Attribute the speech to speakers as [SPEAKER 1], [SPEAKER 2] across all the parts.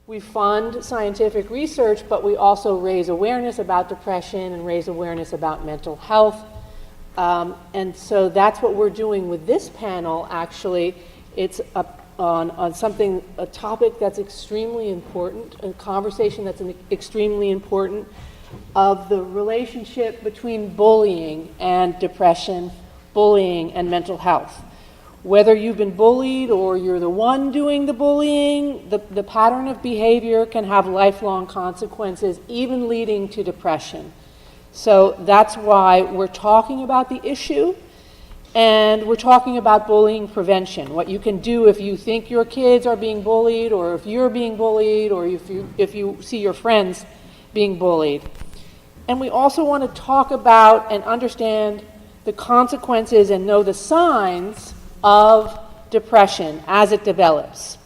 [SPEAKER 1] We fund scientific research, but we also raise awareness about depression and raise awareness about mental health. And so that's what we're doing with this panel, actually. It's on a topic that's extremely important, a conversation that's extremely important, of the relationship between bullying and depression, bullying and mental health. Whether you've been bullied or you're the one doing the bullying, the pattern of behavior can have lifelong consequences, even leading to depression. So that's why we're talking about the issue, and we're talking about bullying prevention, what you can do if you think your kids are being bullied, or if you're being bullied, or if you see your friends being bullied. And we also want to talk about and understand the consequences and know the signs of depression as it develops.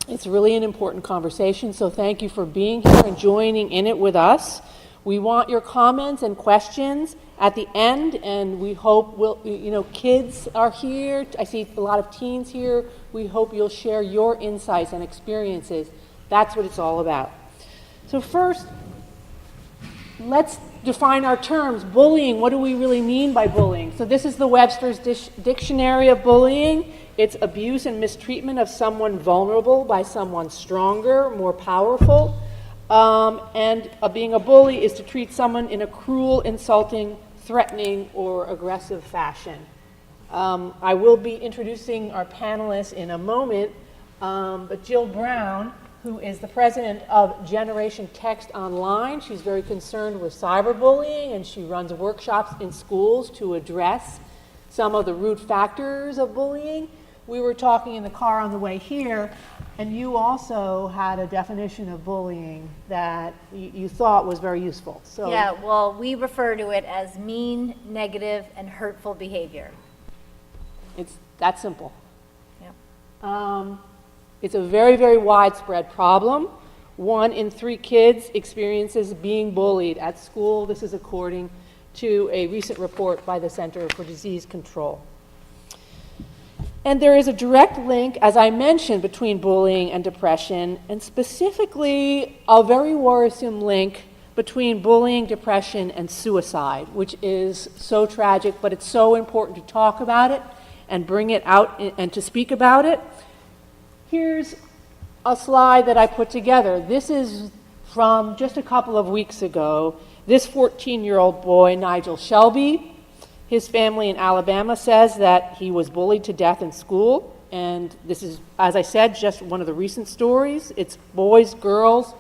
[SPEAKER 1] It's really an important conversation, so thank you for being here and joining in it with us. We want your comments and questions at the end, and we hope kids are here. I see a lot of teens here. We hope you'll share your insights and experiences. That's what it's all about. So first, let's define our terms. Bullying, what do we really mean by bullying? So this is the Webster's Dictionary of Bullying. It's abuse and mistreatment of someone vulnerable by someone stronger, more powerful. Being a bully is to treat someone in a cruel, insulting, threatening, or aggressive fashion. I will be introducing our panelists in a moment, but Jill Brown, who is the president of Generation Text Online. She's very concerned with cyberbullying, and she runs workshops in schools to address some of the root factors of bullying. We were talking in the car on the way here, and you also had a definition of bullying that you thought was very useful. So
[SPEAKER 2] yeah, well, we refer to it as mean, negative, and hurtful behavior.
[SPEAKER 1] It's that simple.
[SPEAKER 2] Yep.
[SPEAKER 1] It's a very, very widespread problem. 1 in 3 kids experiences being bullied at school. This is according to a recent report by the Center for Disease Control. And there is a direct link, as I mentioned, between bullying and depression, and specifically a very worrisome link between bullying, depression, and suicide, which is so tragic, but it's so important to talk about it and bring it out and to speak about it. Here's a slide that I put together. This is from just a couple of weeks ago. This 14-year-old boy, Nigel Shelby, his family in Alabama says that he was bullied to death in school. And this is, as I said, just one of the recent stories. It's boys, girls,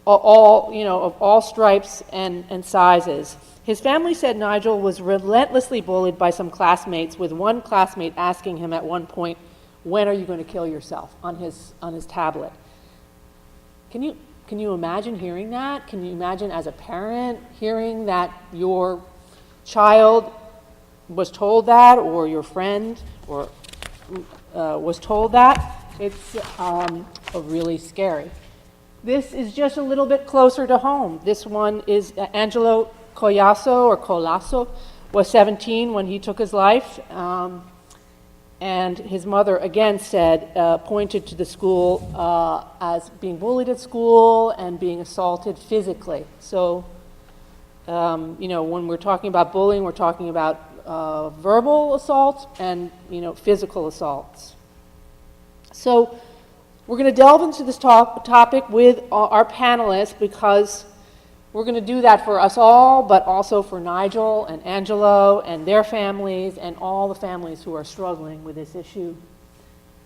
[SPEAKER 1] all, of all stripes and sizes. His family said Nigel was relentlessly bullied by some classmates, with one classmate asking him at one point, "When are you going to kill yourself?" on his tablet. Can you imagine hearing that? Can you imagine as a parent hearing that your child was told that, or your friend was told that? It's really scary. This is just a little bit closer to home. This one is Angelo Colasso was 17 when he took his life. And his mother, again, pointed to the school as being bullied at school and being assaulted physically. So, when we're talking about bullying, we're talking about verbal assaults and, physical assaults. So we're going to delve into this topic with our panelists, because we're going to do that for us all, but also for Nigel and Angelo and their families and all the families who are struggling with this issue.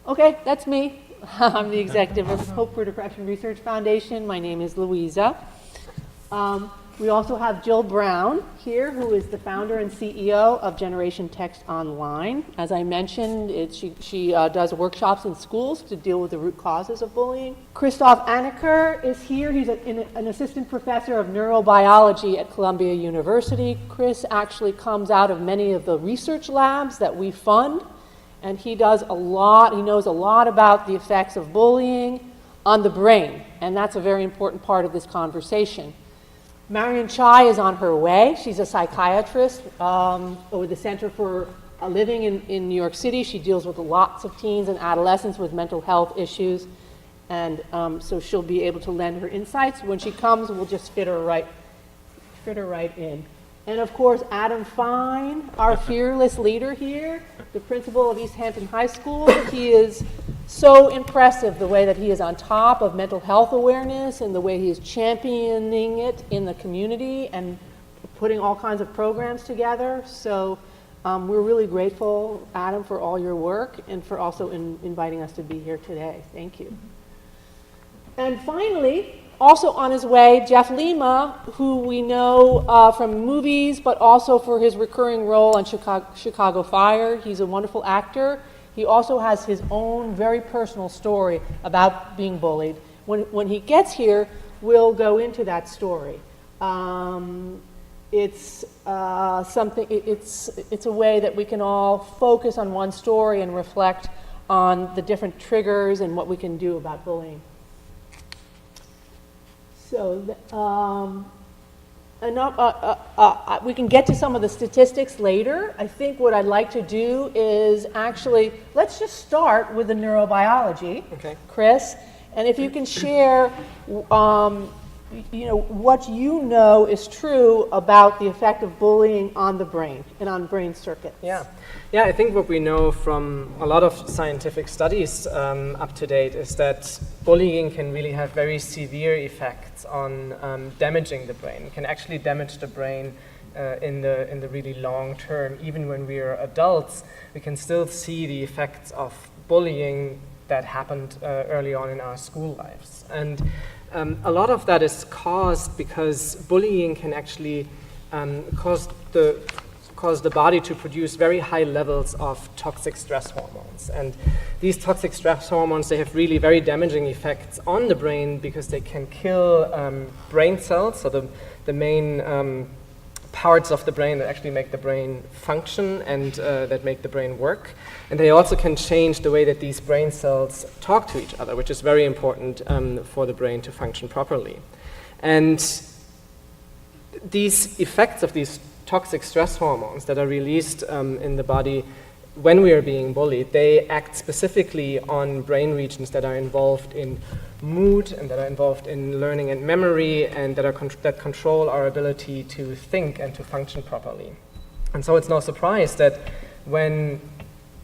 [SPEAKER 1] Okay, that's me. I'm the executive of Hope for Depression Research Foundation. My name is Louisa. We also have Jill Brown here, who is the founder and CEO of Generation Text Online. As I mentioned, she does workshops in schools to deal with the root causes of bullying. Christoph Anacker is here. He's an assistant professor of neurobiology at Columbia University. Chris actually comes out of many of the research labs that we fund, and he knows a lot about the effects of bullying on the brain, and that's a very important part of this conversation. Marianne Chai is on her way. She's a psychiatrist with the Center for Living in New York City. She deals with lots of teens and adolescents with mental health issues. And so she'll be able to lend her insights. When she comes, we'll just fit her right in. And of course, Adam Fine, our fearless leader here, the principal of East Hampton High School. He is so impressive, the way that he is on top of mental health awareness and the way he is championing it in the community and putting all kinds of programs together. So we're really grateful, Adam, for all your work and for also inviting us to be here today. Thank you. And finally, also on his way, Jeff Lima, who we know from movies, but also for his recurring role on Chicago Fire. He's a wonderful actor. He also has his own very personal story about being bullied. When he gets here, we'll go into that story. It's a way that we can all focus on one story and reflect on the different triggers and what we can do about bullying. So we can get to some of the statistics later. I think what I'd like to do is actually, let's just start with the neurobiology,
[SPEAKER 3] okay.
[SPEAKER 1] Chris. And if you can share, what you know is true about the effect of bullying on the brain and on brain circuits.
[SPEAKER 3] Yeah, I think what we know from a lot of scientific studies up to date is that bullying can really have very severe effects on damaging the brain. It can actually damage the brain in the really long term. Even when we are adults, we can still see the effects of bullying that happened early on in our school lives. And a lot of that is caused because bullying can actually cause the body to produce very high levels of toxic stress hormones. And these toxic stress hormones, they have really very damaging effects on the brain because they can kill brain cells, so the main parts of the brain that actually make the brain function and that make the brain work. And they also can change the way that these brain cells talk to each other, which is very important for the brain to function properly. And these effects of these toxic stress hormones that are released in the body when we are being bullied, they act specifically on brain regions that are involved in mood and that are involved in learning and memory and that control our ability to think and to function properly. And so it's no surprise that when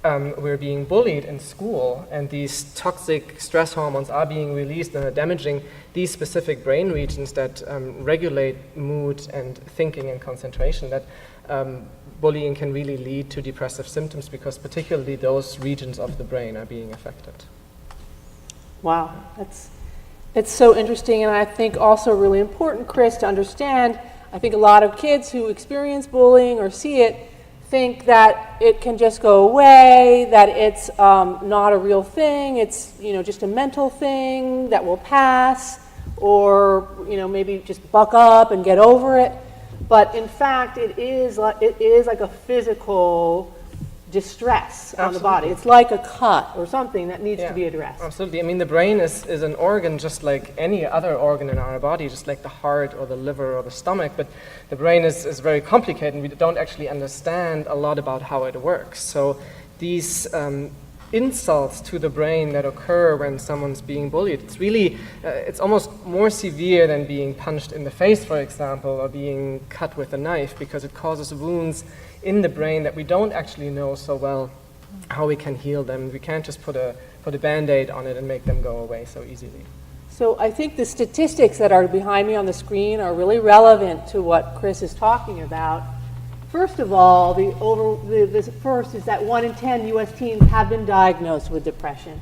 [SPEAKER 3] we're being bullied in school and these toxic stress hormones are being released and are damaging these specific brain regions that regulate mood and thinking and concentration, that bullying can really lead to depressive symptoms because particularly those regions of the brain are being affected.
[SPEAKER 1] Wow, it's so interesting, and I think also really important, Chris, to understand. I think a lot of kids who experience bullying or see it think that it can just go away, that it's not a real thing, it's just a mental thing that will pass, or maybe just buck up and get over it. But in fact, it is like a physical distress on the body. It's like a cut or something that needs to be addressed.
[SPEAKER 3] Absolutely. I mean, the brain is an organ just like any other organ in our body, just like the heart or the liver or the stomach, but the brain is very complicated and we don't actually understand a lot about how it works. So these insults to the brain that occur when someone's being bullied, it's really, it's almost more severe than being punched in the face, for example, or being cut with a knife, because it causes wounds in the brain that we don't actually know so well how we can heal them. We can't just put a Band-Aid on it and make them go away so easily.
[SPEAKER 1] So I think the statistics that are behind me on the screen are really relevant to what Chris is talking about. First of all, the first is that 1 in 10 U.S. teens have been diagnosed with depression.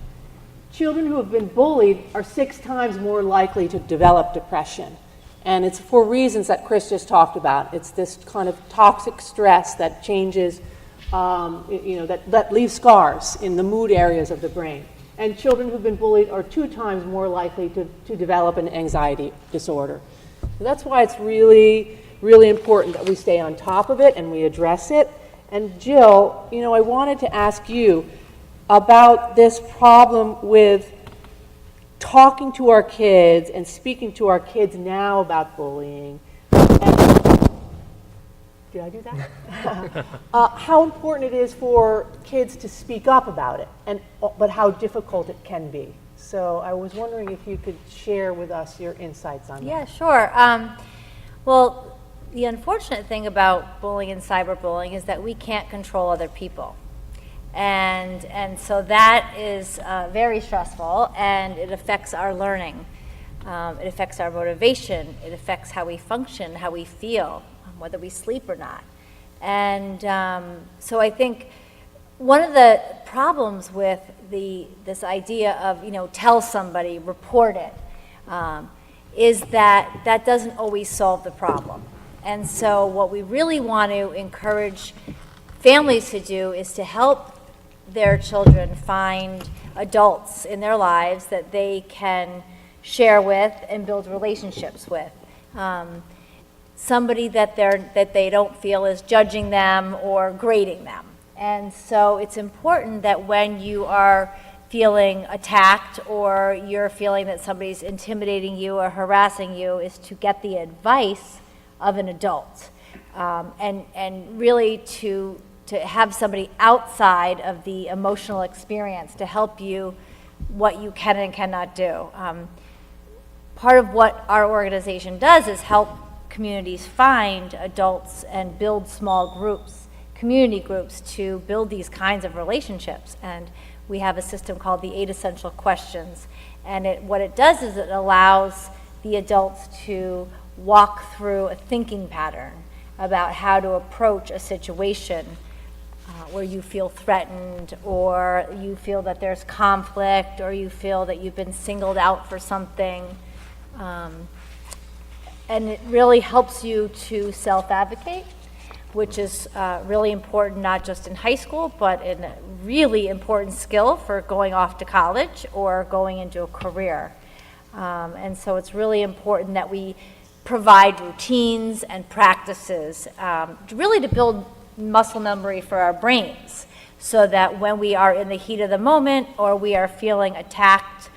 [SPEAKER 1] Children who have been bullied are 6 times more likely to develop depression. And it's for reasons that Chris just talked about. It's this kind of toxic stress that changes, that leaves scars in the mood areas of the brain. And children who've been bullied are 2 times more likely to develop an anxiety disorder. So that's why it's really, really important that we stay on top of it and we address it. And Jill, I wanted to ask you about this problem with talking to our kids and speaking to our kids now about bullying. Did I do that? How important it is for kids to speak up about it, but how difficult it can be. So I was wondering if you could share with us your insights on that.
[SPEAKER 2] Yeah, sure. Well, the unfortunate thing about bullying and cyberbullying is that we can't control other people. And so that is very stressful, and it affects our learning. It affects our motivation. It affects how we function, how we feel, whether we sleep or not. And so I think one of the problems with this idea of, tell somebody, report it, is that that doesn't always solve the problem. And so what we really want to encourage families to do is to help their children find adults in their lives that they can share with and build relationships with. Somebody that they don't feel is judging them or grading them. And so it's important that when you are feeling attacked or you're feeling that somebody's intimidating you or harassing you is to get the advice of an adult, and really to have somebody outside of the emotional experience to help you what you can and cannot do. Part of what our organization does is help communities find adults and build small groups, community groups, to build these kinds of relationships. And we have a system called the 8 Essential Questions. And what it does is it allows the adults to walk through a thinking pattern about how to approach a situation where you feel threatened, or you feel that there's conflict, or you feel that you've been singled out for something. And it really helps you to self-advocate, which is really important, not just in high school, but a really important skill for going off to college or going into a career. And so it's really important that we provide routines and practices, really to build muscle memory for our brains, so that when we are in the heat of the moment, or we are feeling attacked,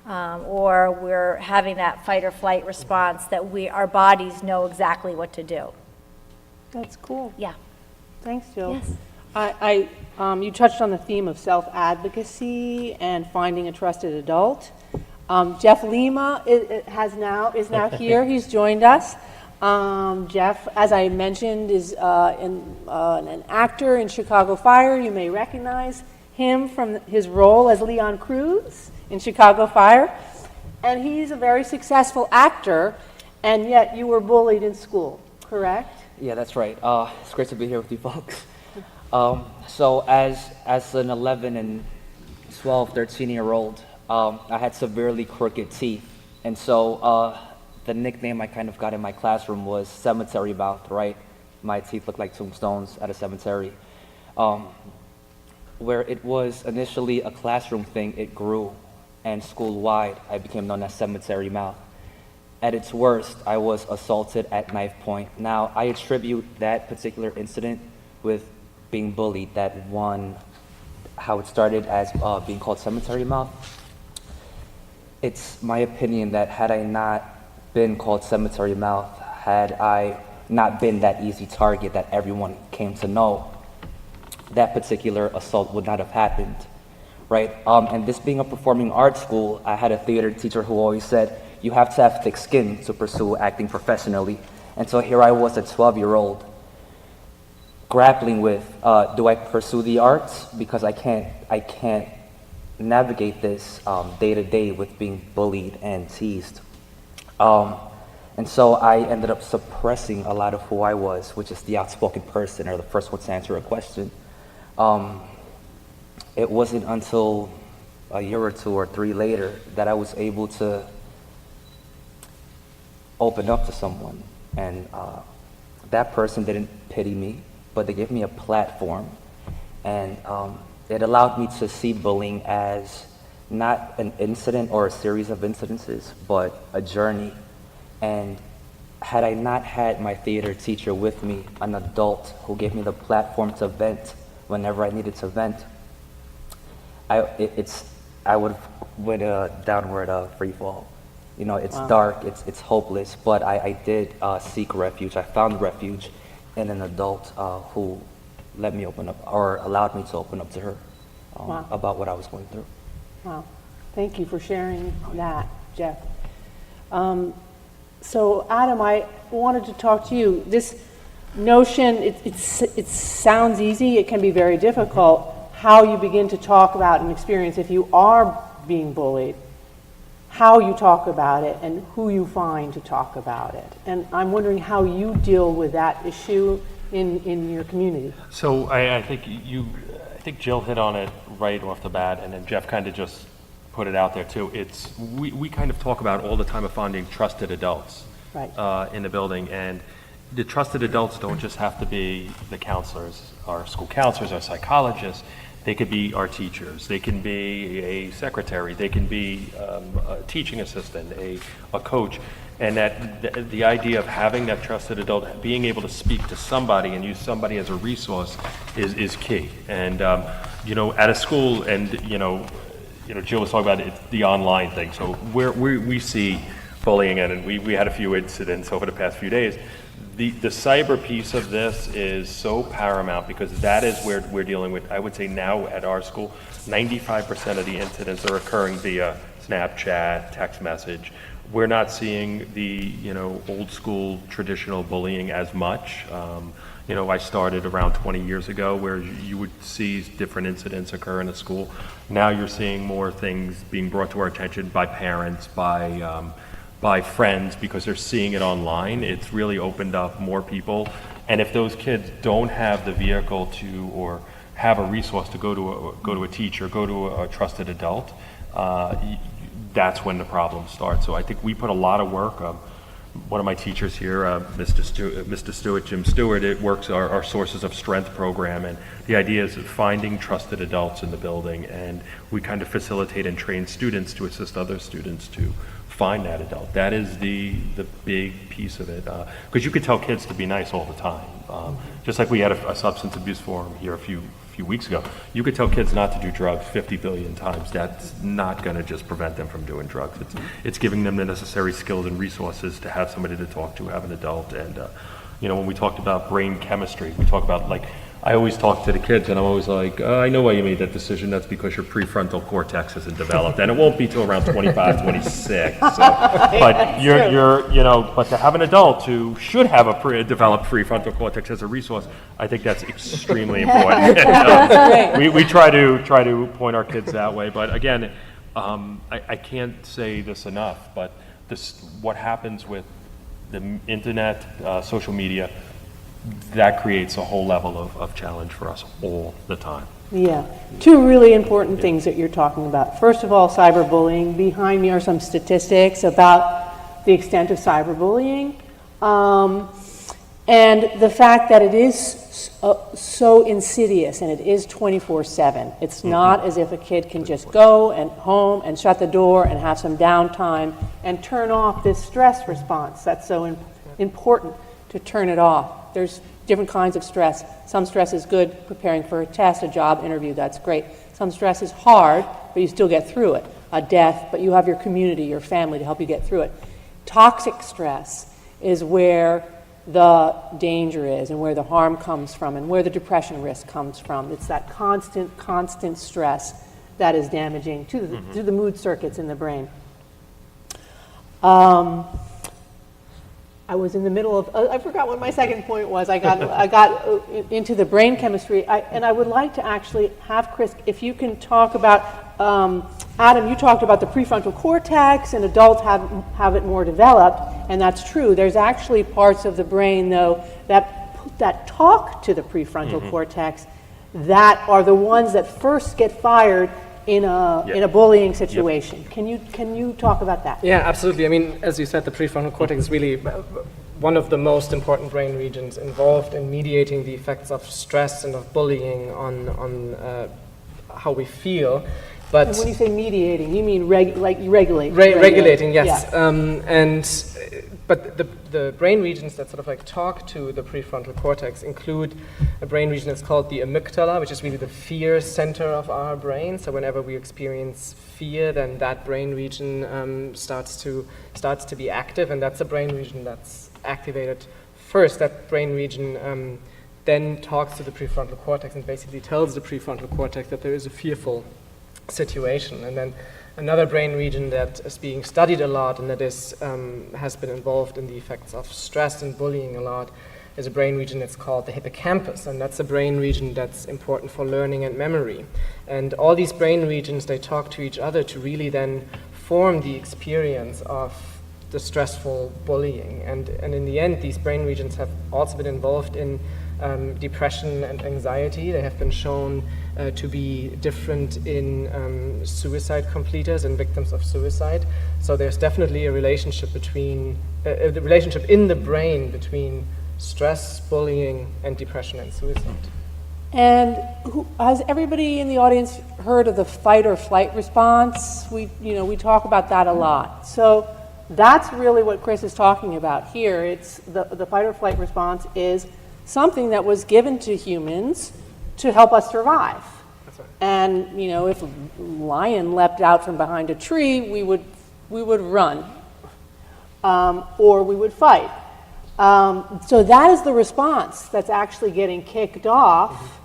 [SPEAKER 2] or we're having that fight or flight response, that our bodies know exactly what to do.
[SPEAKER 1] That's cool.
[SPEAKER 2] Yeah.
[SPEAKER 1] Thanks, Jill.
[SPEAKER 2] Yes.
[SPEAKER 1] You touched on the theme of self-advocacy and finding a trusted adult. Jeff Lima is now here. He's joined us. Jeff, as I mentioned, is an actor in Chicago Fire. You may recognize him from his role as Leon Cruz in Chicago Fire. And he's a very successful actor, and yet you were bullied in school, correct?
[SPEAKER 4] Yeah, that's right. It's great to be here with you folks. So as an 11 and 12, 13-year-old, I had severely crooked teeth. And so the nickname I kind of got in my classroom was cemetery mouth, right? My teeth looked like tombstones at a cemetery. Where it was initially a classroom thing, it grew, and school-wide, I became known as cemetery mouth. At its worst, I was assaulted at knife point. Now, I attribute that particular incident with being bullied, how it started as being called cemetery mouth. It's my opinion that had I not been called cemetery mouth, had I not been that easy target that everyone came to know, that particular assault would not have happened, right? And this being a performing arts school, I had a theater teacher who always said, you have to have thick skin to pursue acting professionally. And so here I was, a 12-year-old, grappling with, do I pursue the arts? Because I can't navigate this day to day with being bullied and teased. And so I ended up suppressing a lot of who I was, which is the outspoken person, or the first one to answer a question. It wasn't until a year or 2 or 3 later that I was able to open up to someone. And that person didn't pity me, but they gave me a platform. And it allowed me to see bullying as not an incident or a series of incidences, but a journey. And had I not had my theater teacher with me, an adult who gave me the platform to vent whenever I needed to vent, I would have went a downward free fall. You know, it's dark, it's hopeless, but I did seek refuge. I found refuge in an adult who let me open up, or allowed me to open up to her about what I was going through.
[SPEAKER 1] Wow. Thank you for sharing that, Jeff. So Adam, I wanted to talk to you. This notion, it sounds easy, it can be very difficult, how you begin to talk about an experience if you are being bullied, how you talk about it, and who you find to talk about it. And I'm wondering how you deal with that issue in your community.
[SPEAKER 5] So I think Jill hit on it right off the bat, and then Jeff kind of just put it out there too. We kind of talk about all the time of finding trusted adults
[SPEAKER 1] Right.
[SPEAKER 5] In the building, and the trusted adults don't just have to be the counselors, our school counselors, our psychologists. They could be our teachers. They can be a secretary. They can be a teaching assistant, a coach. And that the idea of having that trusted adult, being able to speak to somebody and use somebody as a resource is key. And at a school, and Jill was talking about the online thing. So we see bullying, and we had a few incidents over the past few days. The cyber piece of this is so paramount, because that is where we're dealing with. I would say now at our school, 95% of the incidents are occurring via Snapchat, text message. We're not seeing the old school traditional bullying as much. I started around 20 years ago where you would see different incidents occur in a school. Now you're seeing more things being brought to our attention by parents, by friends, because they're seeing it online. It's really opened up more people. And if those kids don't have the vehicle to, or have a resource to go to a teacher, go to a trusted adult, that's when the problem starts. So I think we put a lot of work. One of my teachers here, Mr. Stewart, Jim Stewart, it works our Sources of Strength program, and the idea is finding trusted adults in the building, and we kind of facilitate and train students to assist other students to find that adult. That is the big piece of it, because you could tell kids to be nice all the time. Just like we had a substance abuse forum here a few weeks ago. You could tell kids not to do drugs 50 billion times. That's not going to just prevent them from doing drugs. It's giving them the necessary skills and resources to have somebody to talk to, have an adult. And when we talked about brain chemistry, we talk about, like, I always talk to the kids, and I'm always like, I know why you made that decision. That's because your prefrontal cortex isn't developed, and it won't be till around 25, 26. So, but but to have an adult who should have a developed prefrontal cortex as a resource, I think that's extremely important. We try to point our kids that way, but again, I can't say this enough. But what happens with the internet, social media, that creates a whole level of challenge for us all the time.
[SPEAKER 1] Yeah, two really important things that you're talking about. First of all, cyberbullying. Behind me are some statistics about the extent of cyberbullying, and the fact that it is so insidious, and it is 24/7. It's not as if a kid can just go home and shut the door and have some downtime and turn off this stress response. That's so important to turn it off. There's different kinds of stress. Some stress is good, preparing for a test, a job interview, that's great. Some stress is hard, but you still get through it. A death, but you have your community, your family to help you get through it. Toxic stress is where the danger is, and where the harm comes from, and where the depression risk comes from. It's that constant stress that is damaging to the mood circuits in the brain. I was in the middle of, I forgot what my second point was. I got into the brain chemistry, and I would like to actually have Chris, if you can talk about, Adam, you talked about the prefrontal cortex, and adults have it more developed, and that's true. There's actually parts of the brain, though, that talk to the prefrontal cortex, that are the ones that first get fired in a bullying situation. Can you talk about that?
[SPEAKER 3] Yeah, absolutely. I mean, as you said, the prefrontal cortex is really one of the most important brain regions involved in mediating the effects of stress and of bullying on how we feel. But
[SPEAKER 1] and when you say mediating, you mean regulating?
[SPEAKER 3] Regulating, yes.
[SPEAKER 1] Yeah.
[SPEAKER 3] But the brain regions that sort of like talk to the prefrontal cortex include a brain region that's called the amygdala, which is really the fear center of our brain. So whenever we experience fear, then that brain region starts to be active, and that's a brain region that's activated first. That brain region then talks to the prefrontal cortex and basically tells the prefrontal cortex that there is a fearful situation, and then Another brain region that is being studied a lot and that has been involved in the effects of stress and bullying a lot is a brain region that's called the hippocampus, and that's a brain region that's important for learning and memory. And all these brain regions, they talk to each other to really then form the experience of the stressful bullying. And in the end, these brain regions have also been involved in depression and anxiety. They have been shown to be different in suicide completers and victims of suicide. So there's definitely a relationship between, the relationship in the brain between stress, bullying, and depression and suicide.
[SPEAKER 1] And has everybody in the audience heard of the fight or flight response? We talk about that a lot. So that's really what Chris is talking about here. It's the fight or flight response is something that was given to humans to help us survive.
[SPEAKER 3] That's right.
[SPEAKER 1] And if a lion leapt out from behind a tree, we would run, or we would fight. So that is the response that's actually getting kicked off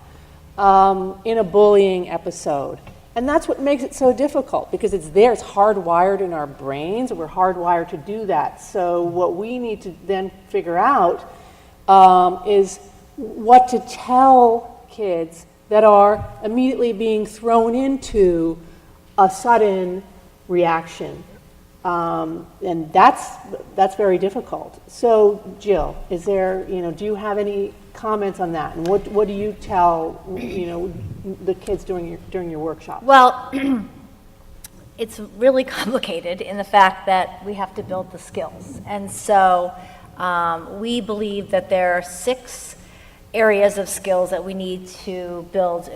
[SPEAKER 1] in a bullying episode. And that's what makes it so difficult, because it's there, it's hardwired in our brains, and we're hardwired to do that. So what we need to then figure out is what to tell kids that are immediately being thrown into a sudden reaction. And that's very difficult. So Jill, is there, do you have any comments on that? And what do you tell, the kids during your workshop?
[SPEAKER 2] Well, it's really complicated in the fact that we have to build the skills. And so we believe that there are 6 areas of skills that we need to build.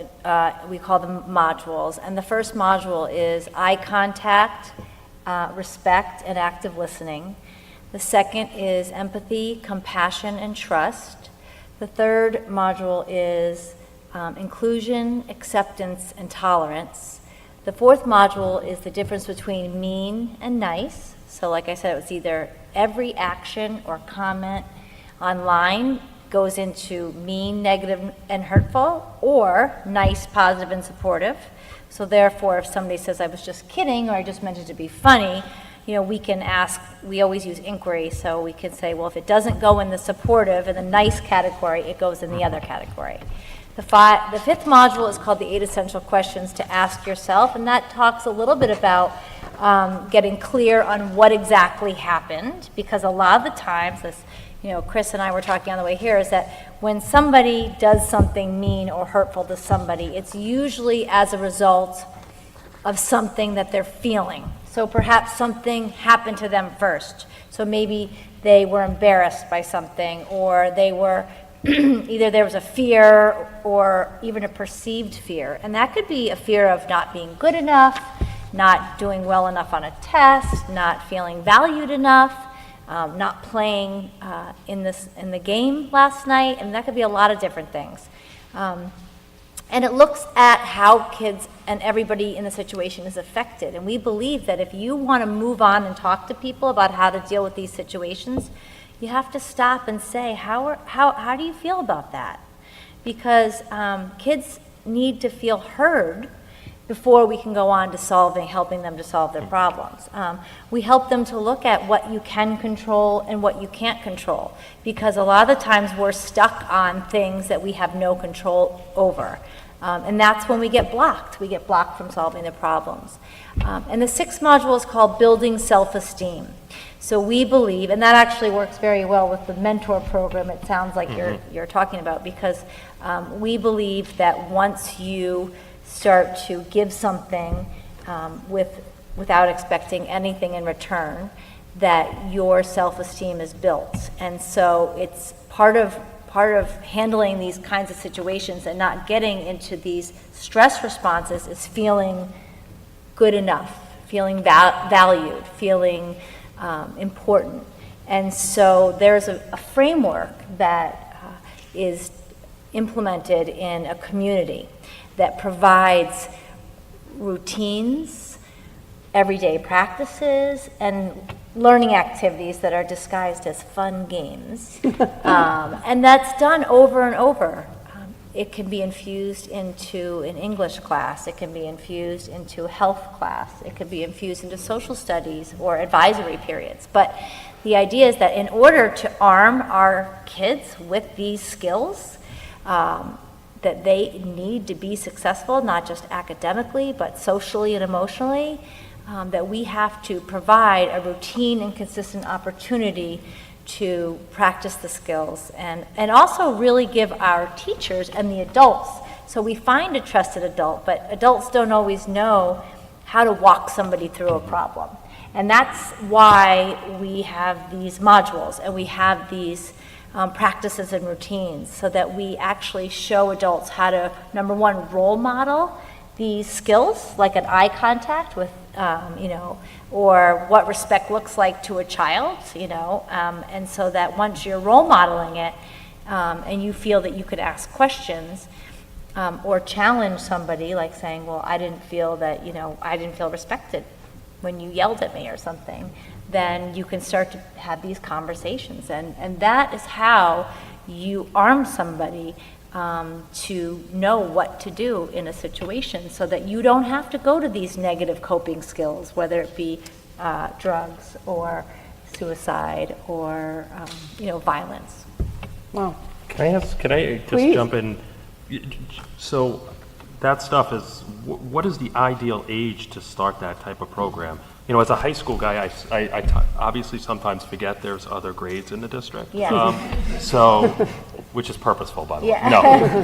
[SPEAKER 2] We call them modules. And the first module is eye contact, respect, and active listening. The second is empathy, compassion, and trust. The third module is inclusion, acceptance, and tolerance. The fourth module is the difference between mean and nice. So like I said, it was either every action or comment online goes into mean, negative, and hurtful, or nice, positive, and supportive. So therefore, if somebody says, I was just kidding, or I just meant it to be funny, we can ask, we always use inquiry, so we can say, well, if it doesn't go in the supportive and the nice category, it goes in the other category. The 5th module is called the 8 Essential Questions to Ask Yourself, and that talks a little bit about getting clear on what exactly happened, because a lot of the times, this, Chris and I were talking on the way here, is that when somebody does something mean or hurtful to somebody, it's usually as a result of something that they're feeling. So perhaps something happened to them first. So maybe they were embarrassed by something, or they were either there was a fear or even a perceived fear. And that could be a fear of not being good enough, not doing well enough on a test, not feeling valued enough, not playing in the game last night. And that could be a lot of different things. And it looks at how kids and everybody in the situation is affected. And we believe that if you want to move on and talk to people about how to deal with these situations, you have to stop and say, how do you feel about that? Because kids need to feel heard before we can go on to helping them to solve their problems. We help them to look at what you can control and what you can't control, because a lot of the times we're stuck on things that we have no control over. And that's when we get blocked. We get blocked from solving the problems. And the 6th module is called Building Self-Esteem. So we believe, and that actually works very well with the mentor program, it sounds like you're talking about, because we believe that once you start to give something without expecting anything in return, that your self-esteem is built. And so it's part of handling these kinds of situations and not getting into these stress responses is feeling good enough, feeling valued, feeling important. And so there's a framework that is implemented in a community that provides routines, everyday practices, and learning activities that are disguised as fun games. And that's done over and over. it can be infused into an English class, it can be infused into a health class, it could be infused into social studies or advisory periods. But the idea is that in order to arm our kids with these skills, that they need to be successful, not just academically, but socially and emotionally, that we have to provide a routine and consistent opportunity to practice the skills, and also really give our teachers and the adults. So we find a trusted adult, but adults don't always know how to walk somebody through a problem. And that's why we have these modules and we have these practices and routines, so that we actually show adults how to, number one, role model these skills, like an eye contact with, or what respect looks like to a child, and so that once you're role modeling it, and you feel that you could ask questions, or challenge somebody, like saying, well, I didn't feel respected when you yelled at me or something, then you can start to have these conversations. And that is how you arm somebody to know what to do in a situation, so that you don't have to go to these negative coping skills, whether it be drugs or suicide or violence.
[SPEAKER 1] Wow.
[SPEAKER 5] Can I just
[SPEAKER 1] Please.
[SPEAKER 5] jump in? So that stuff is, what is the ideal age to start that type of program? As a high school guy, I obviously sometimes forget there's other grades in the district.
[SPEAKER 2] Yeah.
[SPEAKER 5] Which is purposeful, by the
[SPEAKER 2] Yeah.
[SPEAKER 5] way. No,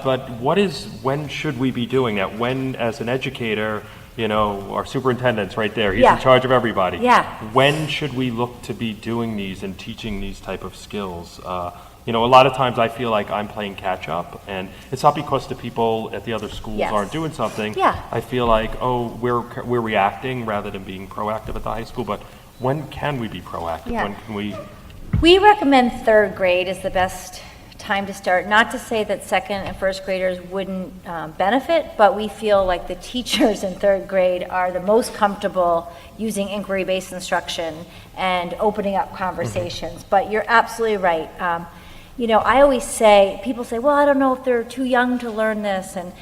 [SPEAKER 5] but when should we be doing that? When, as an educator, our superintendent's right there, he's
[SPEAKER 2] Yeah.
[SPEAKER 5] in charge of everybody.
[SPEAKER 2] Yeah.
[SPEAKER 5] When should we look to be doing these and teaching these type of skills? A lot of times I feel like I'm playing catch up, and it's not because the people at the other schools
[SPEAKER 2] Yes.
[SPEAKER 5] aren't doing something.
[SPEAKER 2] Yeah.
[SPEAKER 5] I feel like, we're reacting rather than being proactive at the high school, but when can we be proactive?
[SPEAKER 2] Yeah.
[SPEAKER 5] When can we?
[SPEAKER 2] We recommend third grade is the best time to start. Not to say that second and first graders wouldn't benefit, but we feel like the teachers in third grade are the most comfortable using inquiry-based instruction and opening up conversations. But you're absolutely right. I always say, people say, well, I don't know if they're too young to learn this. And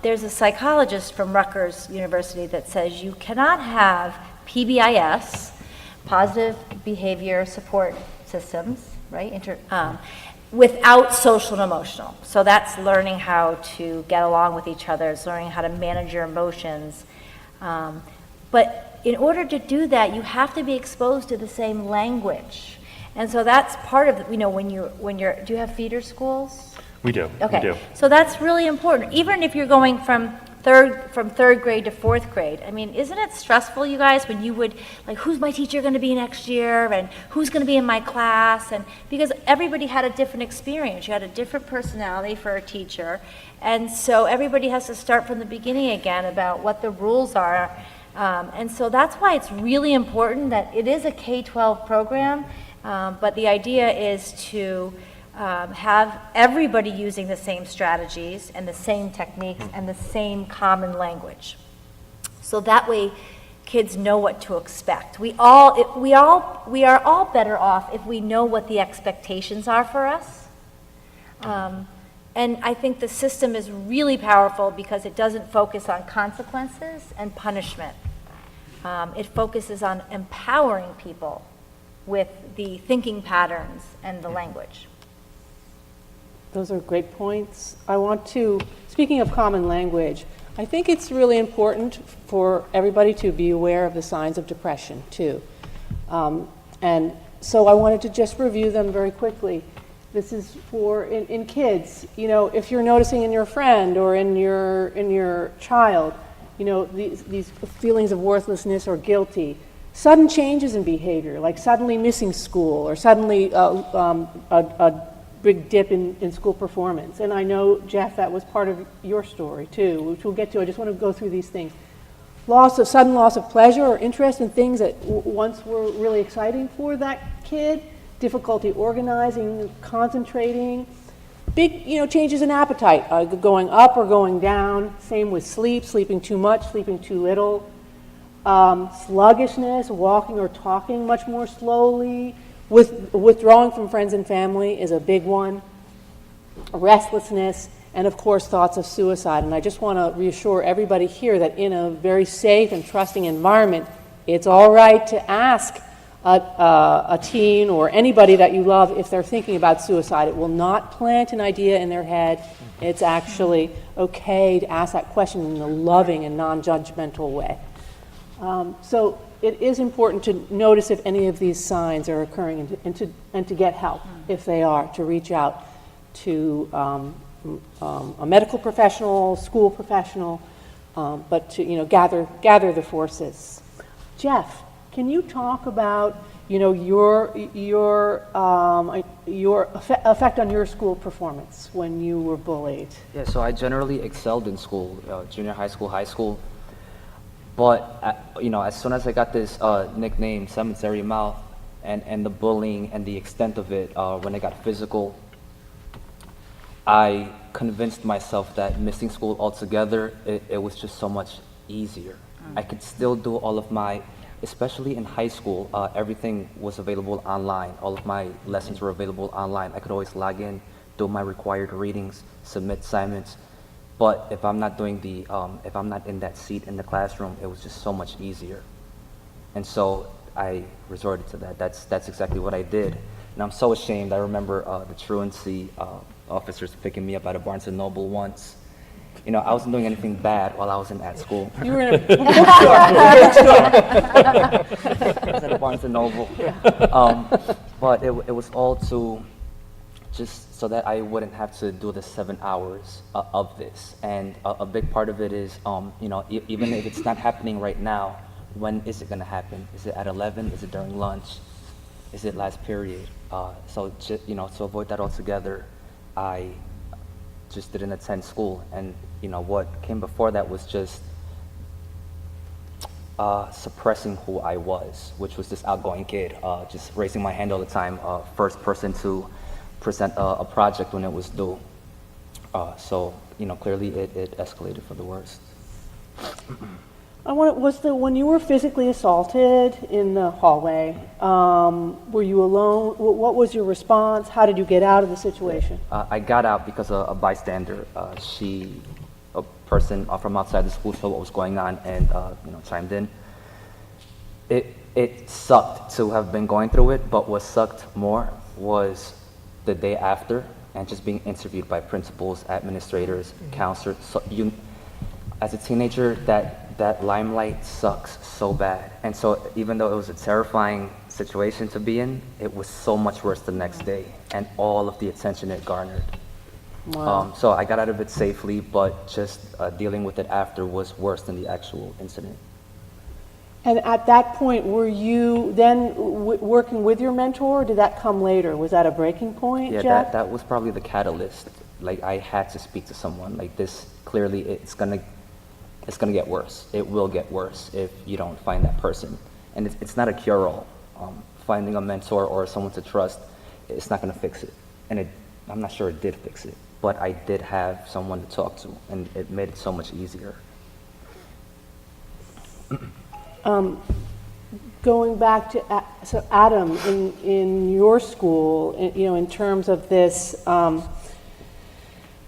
[SPEAKER 2] there's a psychologist from Rutgers University that says you cannot have PBIS, positive behavior support systems, right? Without social and emotional. So that's learning how to get along with each other. It's learning how to manage your emotions. But in order to do that, you have to be exposed to the same language. And so that's part of, when you're, do you have feeder schools?
[SPEAKER 5] We do.
[SPEAKER 2] Okay.
[SPEAKER 5] We do.
[SPEAKER 2] So that's really important. Even if you're going from third grade to fourth grade. I mean, isn't it stressful, you guys, when you would, who's my teacher going to be next year, and who's going to be in my class? And because everybody had a different experience. You had a different personality for a teacher. And so everybody has to start from the beginning again about what the rules are. And so that's why it's really important that it is a K-12 program, but the idea is to have everybody using the same strategies and the same techniques and the same common language. So that way kids know what to expect. We are all better off if we know what the expectations are for us. And I think the system is really powerful because it doesn't focus on consequences and punishment. It focuses on empowering people with the thinking patterns and the language.
[SPEAKER 1] Those are great points. I want to, speaking of common language, I think it's really important for everybody to be aware of the signs of depression too. And so I wanted to just review them very quickly. This is for in kids, if you're noticing in your friend or in your child, these feelings of worthlessness or guilty, sudden changes in behavior, like suddenly missing school or suddenly a big dip in school performance. And I know, Jeff, that was part of your story too, which we'll get to. I just want to go through these things. Sudden loss of pleasure or interest in things that once were really exciting for that kid, difficulty organizing, concentrating, big changes in appetite, going up or going down, same with sleeping too much, sleeping too little, sluggishness, walking or talking much more slowly, withdrawing from friends and family is a big one, restlessness, and of course thoughts of suicide. And I just want to reassure everybody here that in a very safe and trusting environment, it's all right to ask a teen or anybody that you love if they're thinking about suicide. It will not plant an idea in their head. It's actually okay to ask that question in a loving and non-judgmental way. So it is important to notice if any of these signs are occurring and to get help if they are, to reach out to a medical professional, school professional, but to gather the forces. Jeff, can you talk about your effect on your school performance when you were bullied?
[SPEAKER 4] Yeah, so I generally excelled in school, junior high school. But as soon as I got this nickname, Cemetery Mouth, and the bullying and the extent of it, when it got physical, I convinced myself that missing school altogether, it was just so much easier. I could still do all of my, especially in high school, everything was available online. All of my lessons were available online. I could always log in, do my required readings, submit assignments. But if I'm not doing if I'm not in that seat in the classroom, it was just so much easier. And so I resorted to that. That's exactly what I did. And I'm so ashamed. I remember the truancy officers picking me up at a Barnes & Noble once. I wasn't doing anything bad while I was at school.
[SPEAKER 1] You were in a
[SPEAKER 4] I was at a Barnes & Noble. But it was all to just so that I wouldn't have to do the 7 hours of this. And a big part of it is, even if it's not happening right now, when is it going to happen? Is it at 11? Is it during lunch? Is it last period? So, to avoid that altogether, I just didn't attend school. And, what came before that was just suppressing who I was, which was this outgoing kid, just raising my hand all the time, first person to present a project when it was due. So, clearly it escalated for the worst.
[SPEAKER 1] When you were physically assaulted in the hallway, were you alone? What was your response? How did you get out of the situation?
[SPEAKER 4] I got out because a bystander, a person from outside the school, saw what was going on and chimed in. It sucked to have been going through it, but what sucked more was the day after and just being interviewed by principals, administrators, counselors. So as a teenager, that limelight sucks so bad. And so even though it was a terrifying situation to be in, it was so much worse the next day and all of the attention it garnered.
[SPEAKER 1] Wow.
[SPEAKER 4] So I got out of it safely, but just dealing with it after was worse than the actual incident.
[SPEAKER 1] And at that point, were you then working with your mentor, or did that come later? Was that a breaking point,
[SPEAKER 4] Yeah,
[SPEAKER 1] Jeff?
[SPEAKER 4] that was probably the catalyst. Like, I had to speak to someone. Like, this, clearly, it's gonna get worse. It will get worse if you don't find that person. And it's not a cure-all. Finding a mentor or someone to trust, it's not gonna fix it. And I'm not sure it did fix it, but I did have someone to talk to, and it made it so much easier.
[SPEAKER 1] Going back to, so Adam, in your school, in terms of this,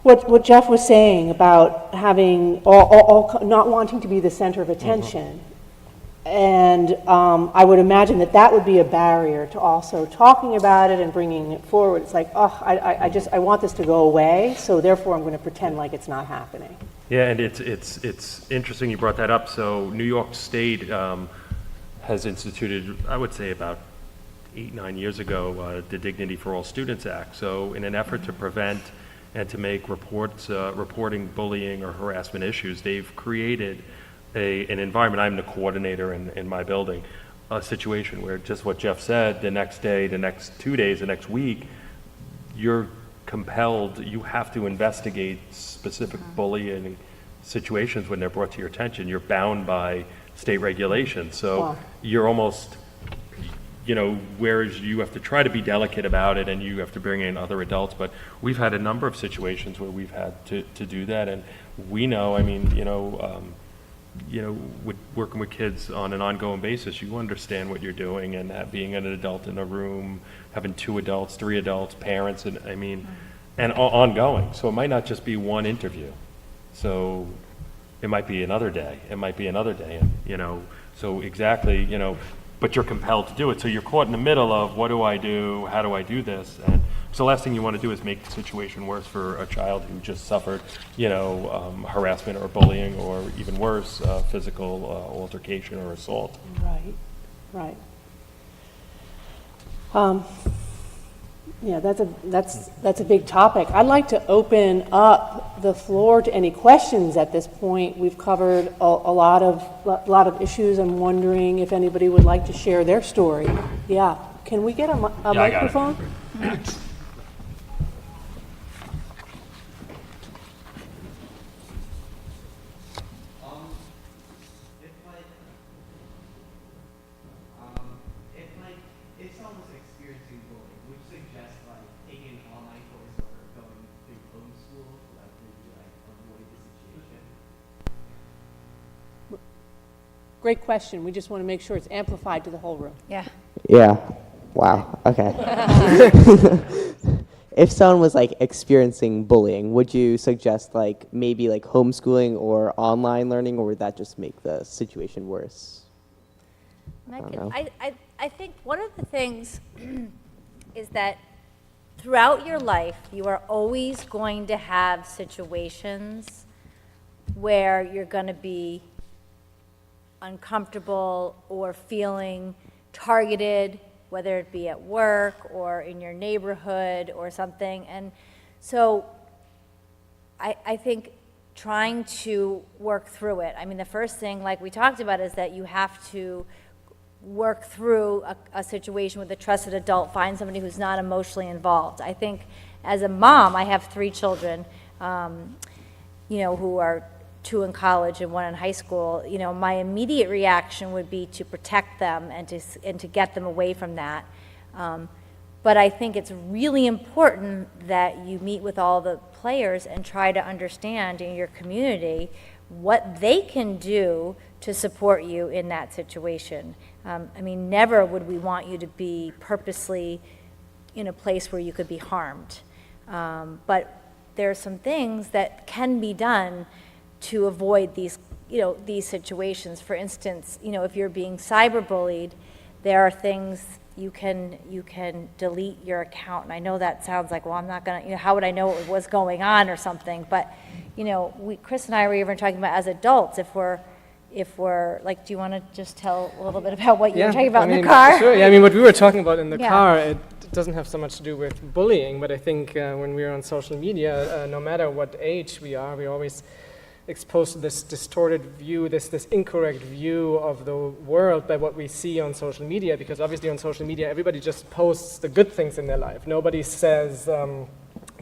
[SPEAKER 1] what Jeff was saying about having not wanting to be the center of attention, and I would imagine that would be a barrier to also talking about it and bringing it forward. It's like, I want this to go away, so therefore I'm going to pretend like it's not happening.
[SPEAKER 5] Yeah, and it's interesting you brought that up. So New York State has instituted, I would say about 8-9 years ago, the Dignity for All Students Act. So in an effort to prevent and to make reporting bullying or harassment issues, they've created an environment. I'm the coordinator in my building, a situation where just what Jeff said, the next day, the next 2 days, the next week, you're compelled, you have to investigate specific bullying situations when they're brought to your attention. You're bound by state regulations. So
[SPEAKER 1] Wow.
[SPEAKER 5] you're almost, whereas you have to try to be delicate about it and you have to bring in other adults, but we've had a number of situations where we've had to do that. And we know, with working with kids on an ongoing basis, you understand what you're doing, and that being an adult in a room, having 2 adults, 3 adults, parents, and and ongoing. So it might not just be one interview. So it might be another day. It might be another day. And, you know, so exactly, you know, but you're compelled to do it. So you're caught in the middle of what do I do? How do I do this? And so the last thing you want to do is make the situation worse for a child who just suffered, you know, harassment or bullying or even worse, physical altercation or assault.
[SPEAKER 1] Right, right. Yeah, that's a big topic. I'd like to open up the floor to any questions at this point. We've covered a lot of issues. I'm wondering if anybody would like to share their story. Yeah, can we get a microphone?
[SPEAKER 6] If someone was experiencing bullying, would you suggest like taking an online course or going through homeschool to like maybe like avoid the situation?
[SPEAKER 1] Great question. We just want to make sure it's amplified to the whole room.
[SPEAKER 2] Yeah.
[SPEAKER 7] Yeah. Wow. Okay. If someone was like experiencing bullying, would you suggest like maybe like homeschooling or online learning, or would that just make the situation worse?
[SPEAKER 2] I think one of the things is that throughout your life, you are always going to have situations where you're going to be uncomfortable or feeling targeted, whether it be at work or in your neighborhood or something. And so I think trying to work through it. I mean, the first thing, like we talked about, is that you have to work through a situation with a trusted adult, find somebody who's not emotionally involved. I think as a mom, I have 3 children, you know, who are 2 in college and 1 in high school. You know, my immediate reaction would be to protect them and to get them away from that. But I think it's really important that you meet with all the players and try to understand in your community what they can do to support you in that situation. I mean, never would we want you to be purposely in a place where you could be harmed. But there are some things that can be done to avoid these, you know, these situations. For instance, you know, if you're being cyberbullied, there are things you can delete your account. And I know that sounds like, well, I'm not gonna, you know, how would I know what was going on or something? But, you know, Chris and I were even talking about as adults, if we're like, do you want to just tell a little bit about what you were talking about in the car?
[SPEAKER 3] Sure. Yeah, I mean, what we were talking about in the
[SPEAKER 2] Yeah.
[SPEAKER 3] car, it doesn't have so much to do with bullying, but I think when we're on social media, no matter what age we are, we're always exposed to this distorted view, this incorrect view of the world by what we see on social media, because obviously on social media, everybody just posts the good things in their life. Nobody says,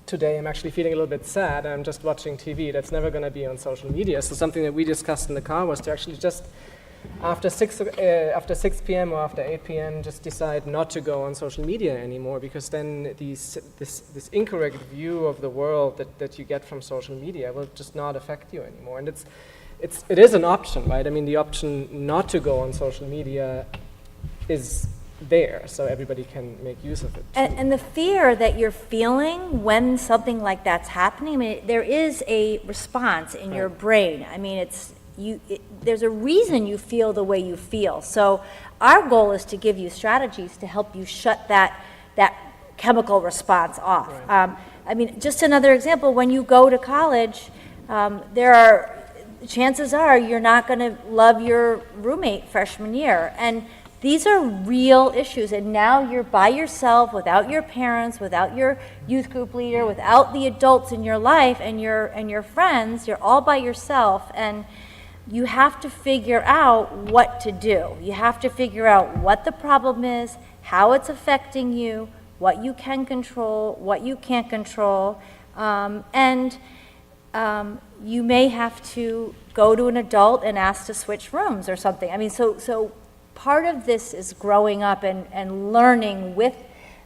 [SPEAKER 3] today I'm actually feeling a little bit sad, I'm just watching TV. That's never going to be on social media. So something that we discussed in the car was to actually just, after 6 p.m. or after 8 p.m., just decide not to go on social media anymore, because then this incorrect view of the world that you get from social media will just not affect you anymore. And it is an option, right? I mean, the option not to go on social media is there, so everybody can make use of it.
[SPEAKER 2] And the fear that you're feeling when something like that's happening, I mean, there is a response in your brain. I mean, there's a reason you feel the way you feel. So our goal is to give you strategies to help you shut that chemical response off. Right. I mean, just another example, when you go to college, chances are you're not going to love your roommate freshman year. And these are real issues, and now you're by yourself, without your parents, without your youth group leader, without the adults in your life and your friends. You're all by yourself, and you have to figure out what to do. You have to figure out what the problem is, how it's affecting you, what you can control, what you can't control, and you may have to go to an adult and ask to switch rooms or something. I mean, so part of this is growing up and learning with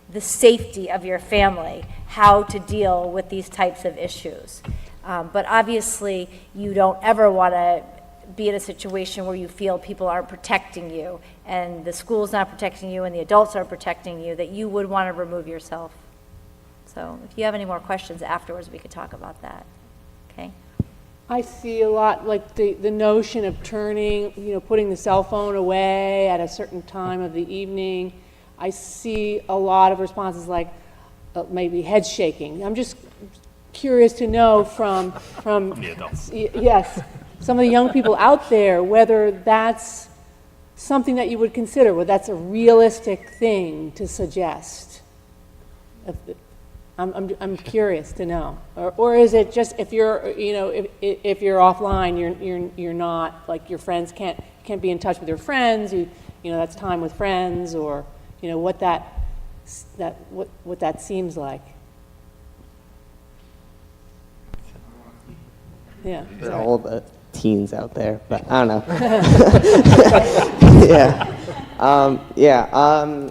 [SPEAKER 2] the safety of your family how to deal with these types of issues. But obviously, you don't ever want to be in a situation where you feel people aren't protecting you, and the school's not protecting you, and the adults aren't protecting you, that you would want to remove yourself. So if you have any more questions afterwards, we could talk about that. Okay?
[SPEAKER 1] I see a lot, like the notion of turning, putting the cell phone away at a certain time of the evening. I see a lot of responses like maybe head shaking. I'm just curious to know from
[SPEAKER 5] The adults.
[SPEAKER 1] Yes, some of the young people out there, whether that's something that you would consider, whether that's a realistic thing to suggest. I'm curious to know, or is it just if you're if you're offline, you're not, like, your friends can't be in touch with your friends. That's time with friends, or what that seems like. Yeah.
[SPEAKER 7] For all the teens out there, but I don't know.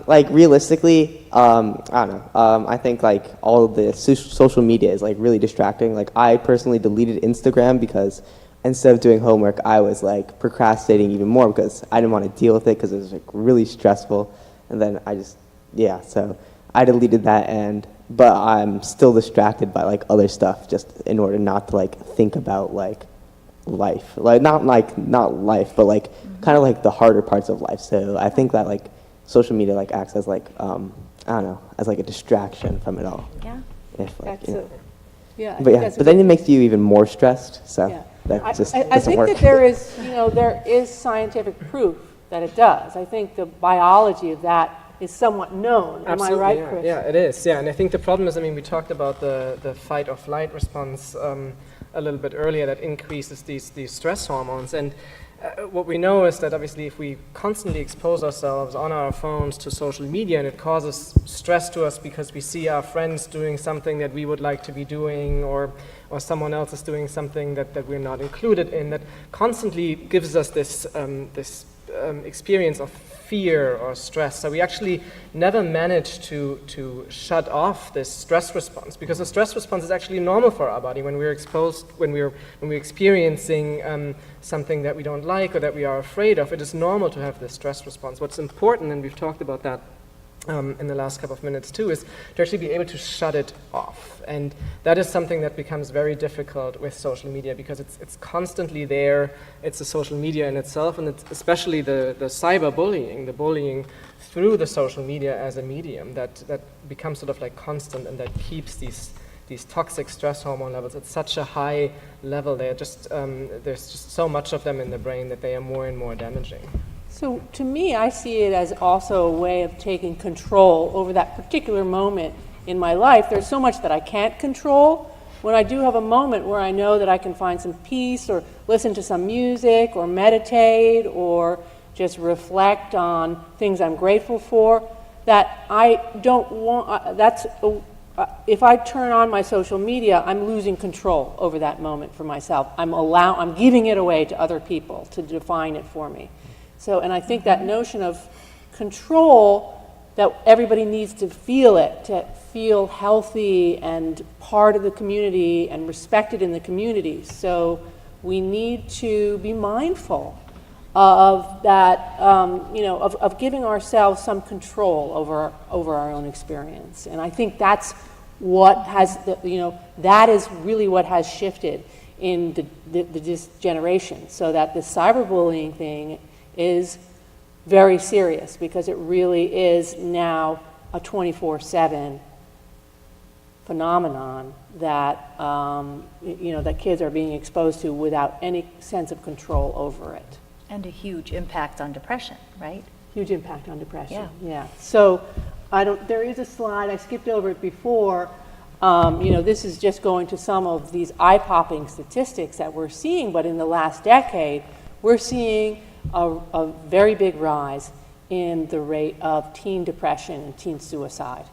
[SPEAKER 7] Like realistically, I don't know. I think like all of the social media is like really distracting. Like I personally deleted Instagram because instead of doing homework, I was like procrastinating even more because I didn't want to deal with it because it was like really stressful. And then so I deleted that, but I'm still distracted by like other stuff just in order not to like think about like life, like not life, but like kind of like the harder parts of life. So I think that like social media like acts as like I don't know, as like a distraction from it all.
[SPEAKER 2] Yeah.
[SPEAKER 7] If like
[SPEAKER 1] Yeah.
[SPEAKER 7] but then it makes you even more stressed. So
[SPEAKER 1] Yeah.
[SPEAKER 7] that just
[SPEAKER 1] I
[SPEAKER 7] doesn't
[SPEAKER 1] think
[SPEAKER 7] work.
[SPEAKER 1] that there is scientific proof that it does. I think the biology of that is somewhat known. Am I right,
[SPEAKER 3] yeah.
[SPEAKER 1] Chris?
[SPEAKER 3] Yeah, it is. Yeah, and I think the problem is, we talked about the fight or flight response a little bit earlier that increases these stress hormones. And what we know is that obviously if we constantly expose ourselves on our phones to social media, and it causes stress to us because we see our friends doing something that we would like to be doing, or someone else is doing something that we're not included in, that constantly gives us this experience of fear or stress. So we actually never manage to shut off this stress response, because the stress response is actually normal for our body when we're exposed, when we're experiencing something that we don't like or that we are afraid of. It is normal to have this stress response. What's important, and we've talked about that in the last couple of minutes too, is to actually be able to shut it off. And that is something that becomes very difficult with social media, because it's constantly there. It's the social media in itself, and it's especially the cyberbullying, the bullying through the social media as a medium that becomes sort of like constant, and that keeps these toxic stress hormone levels at such a high level. They're just there's just so much of them in the brain that they are more and more damaging.
[SPEAKER 1] So to me, I see it as also a way of taking control over that particular moment in my life. There's so much that I can't control. When I do have a moment where I know that I can find some peace, or listen to some music, or meditate, or just reflect on things I'm grateful for, that I don't want, if I turn on my social media, I'm losing control over that moment for myself. I'm giving it away to other people to define it for me. So, and I think that notion of control, that everybody needs to feel it, to feel healthy and part of the community and respected in the community. So we need to be mindful of that, of giving ourselves some control over our own experience. And I think that's what has, that is really what has shifted in this generation, so that the cyberbullying thing is very serious, because it really is now a 24/7 phenomenon that that kids are being exposed to without any sense of control over it.
[SPEAKER 2] And a huge impact on depression, right?
[SPEAKER 1] Huge impact on depression.
[SPEAKER 2] Yeah.
[SPEAKER 1] So there is a slide, I skipped over it before. This is just going to some of these eye-popping statistics that we're seeing, but in the last decade, we're seeing a very big rise in the rate of teen depression and teen suicide.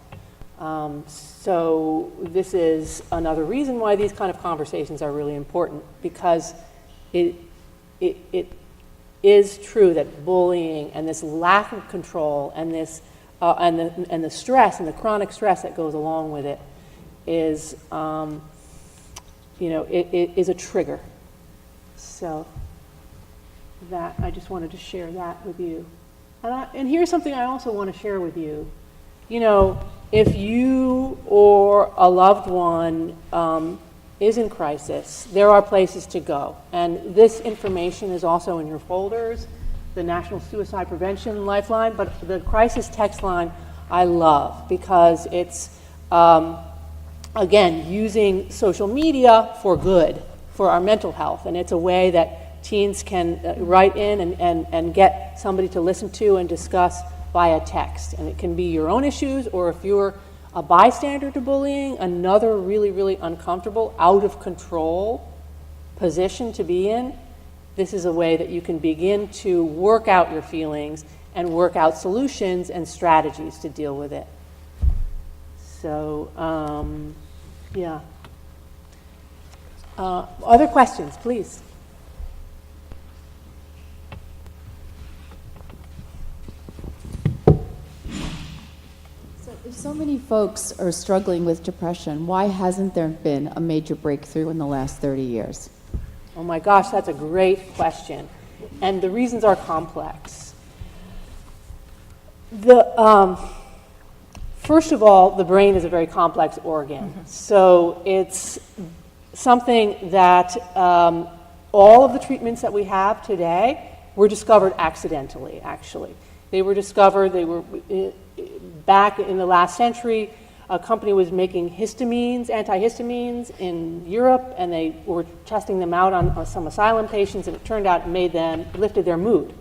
[SPEAKER 1] So this is another reason why these kind of conversations are really important, because it is true that bullying and this lack of control and this and the stress and the chronic stress that goes along with it is it is a trigger. So that I just wanted to share that with you. And here's something I also want to share with you. if you or a loved one is in crisis, there are places to go. And this information is also in your folders, the National Suicide Prevention Lifeline, but the crisis text line I love because it's, again, using social media for good, for our mental health. And it's a way that teens can write in and get somebody to listen to and discuss via text. And it can be your own issues, or if you're a bystander to bullying, another really, really uncomfortable, out of control position to be in, this is a way that you can begin to work out your feelings and work out solutions and strategies to deal with it. So, yeah. Other questions, please?
[SPEAKER 8] So if so many folks are struggling with depression, why hasn't there been a major breakthrough in the last 30 years?
[SPEAKER 1] Oh my gosh, that's a great question. And the reasons are complex. First of all, the brain is a very complex organ. So it's something that all of the treatments that we have today were discovered accidentally, actually. They were discovered, back in the last century, a company was making histamines, antihistamines in Europe, and they were testing them out on some asylum patients, and it turned out it lifted their mood.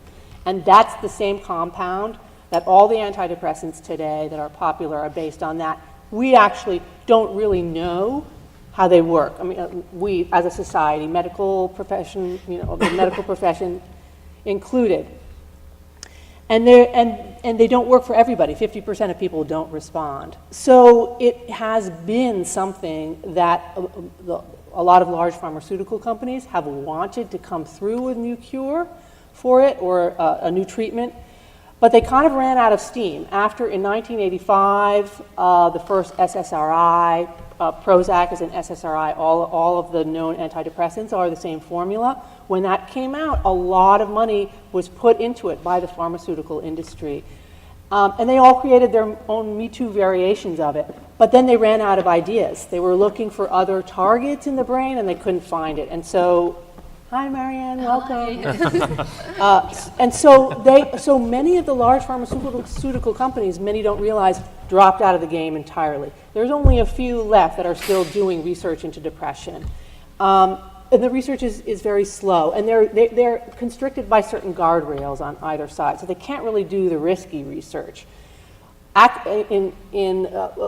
[SPEAKER 1] And that's the same compound that all the antidepressants today that are popular are based on that. We actually don't really know how they work. I mean, we as a society, medical profession, the medical profession included. And they don't work for everybody. 50% of people don't respond. So it has been something that a lot of large pharmaceutical companies have wanted to come through with a new cure for it or a new treatment, but they kind of ran out of steam. After, in 1985, the first SSRI, Prozac is an SSRI, all of the known antidepressants are the same formula. When that came out, a lot of money was put into it by the pharmaceutical industry. And they all created their own Me Too variations of it. But then they ran out of ideas. They were looking for other targets in the brain, and they couldn't find it. And so, hi, Marianne, welcome. And so many of the large pharmaceutical companies, many don't realize, dropped out of the game entirely. There's only a few left that are still doing research into depression. And the research is very slow, and they're constricted by certain guardrails on either side, so they can't really do the risky research. In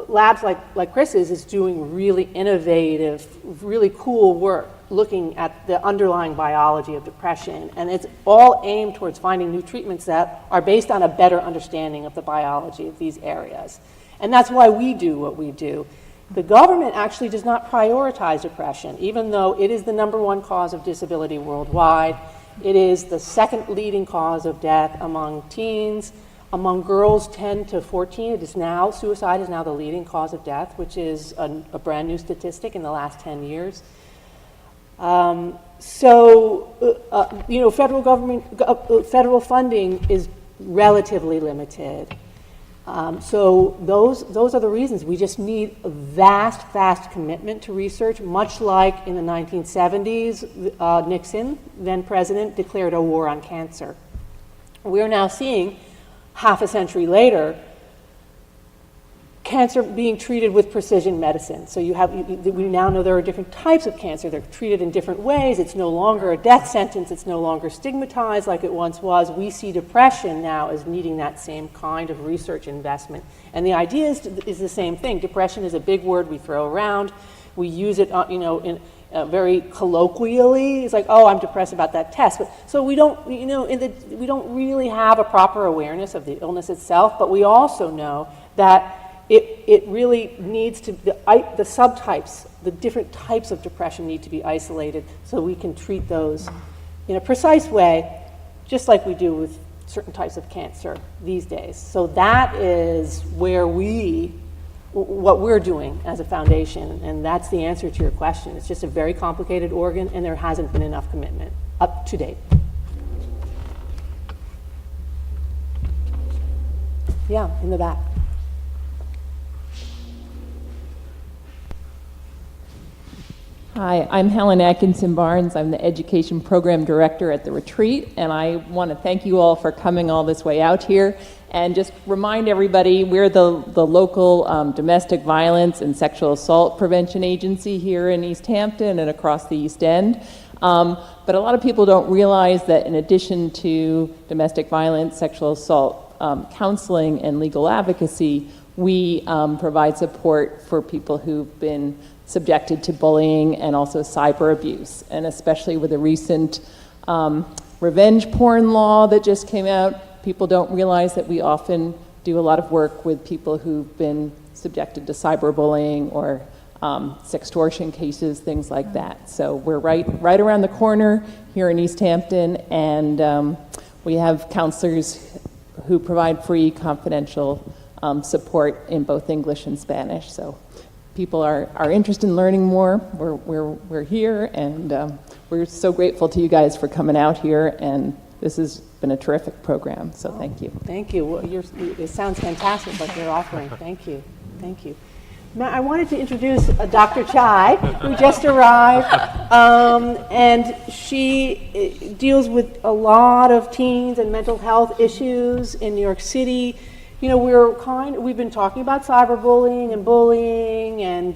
[SPEAKER 1] labs like Chris's is doing really innovative, really cool work looking at the underlying biology of depression, and it's all aimed towards finding new treatments that are based on a better understanding of the biology of these areas. And that's why we do what we do. The government actually does not prioritize depression, even though it is the #1 cause of disability worldwide. It is the second leading cause of death among teens. Among girls 10 to 14, suicide is now the leading cause of death, which is a brand new statistic in the last 10 years. Federal funding is relatively limited. So those are the reasons. We just need a vast commitment to research, much like in the 1970s, Nixon, then president, declared a war on cancer. We're now seeing, half a century later, cancer being treated with precision medicine. So we now know there are different types of cancer. They're treated in different ways. It's no longer a death sentence. It's no longer stigmatized like it once was. We see depression now as needing that same kind of research investment. And the idea is the same thing. Depression is a big word we throw around. We use it, very colloquially. It's like, oh, I'm depressed about that test. But so we don't, we don't really have a proper awareness of the illness itself. But we also know that it really needs to, the subtypes, the different types of depression need to be isolated so we can treat those in a precise way, just like we do with certain types of cancer these days. So that is where what we're doing as a foundation, and that's the answer to your question. It's just a very complicated organ, and there hasn't been enough commitment up to date. Yeah, in the back.
[SPEAKER 9] Hi, I'm Helen Atkinson Barnes. I'm the Education Program Director at the retreat, and I want to thank you all for coming all this way out here. And just remind everybody, we're the local domestic violence and sexual assault prevention agency here in East Hampton and across the East End. But a lot of people don't realize that in addition to domestic violence, sexual assault, counseling, and legal advocacy, we provide support for people who've been subjected to bullying and also cyber abuse. And especially with the recent revenge porn law that just came out, people don't realize that we often do a lot of work with people who've been subjected to cyberbullying or sextortion cases, things like that. So we're right around the corner here in East Hampton, and we have counselors who provide free, confidential support in both English and Spanish. So people are interested in learning more. We're here, and we're so grateful to you guys for coming out here, and this has been a terrific program, so thank you.
[SPEAKER 1] Thank you. Well, it sounds fantastic what you're offering. Thank you. Thank you. Now, I wanted to introduce Dr. Chai, who just arrived, and she deals with a lot of teens and mental health issues in New York City. You know, we've been talking about cyberbullying and bullying and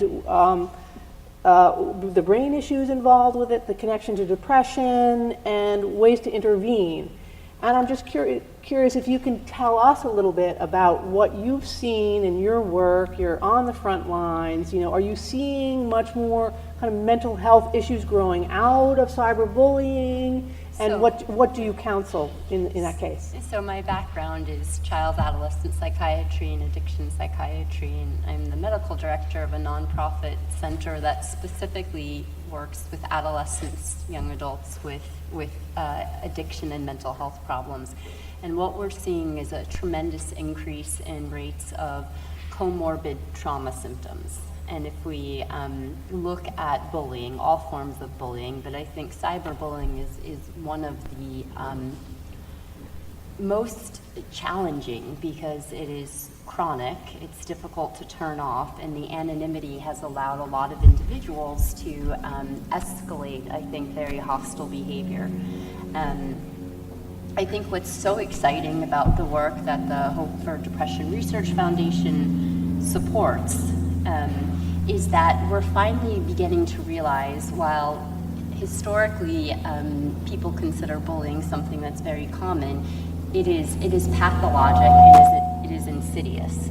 [SPEAKER 1] the brain issues involved with it, the connection to depression, and ways to intervene. And I'm just curious if you can tell us a little bit about what you've seen in your work. You're on the front lines. You know, are you seeing much more kind of mental health issues growing out of cyberbullying? And what do you counsel in that case?
[SPEAKER 10] So my background is child adolescent psychiatry and addiction psychiatry, and I'm the medical director of a nonprofit center that specifically works with adolescents, young adults with addiction and mental health problems. And what we're seeing is a tremendous increase in rates of comorbid trauma symptoms. And if we look at bullying, all forms of bullying, but I think cyberbullying is one of the most challenging because it is chronic, it's difficult to turn off, and the anonymity has allowed a lot of individuals to escalate, I think, very hostile behavior. I think what's so exciting about the work that the Hope for Depression Research Foundation supports is that we're finally beginning to realize, while historically people consider bullying something that's very common, it is pathologic, it is insidious.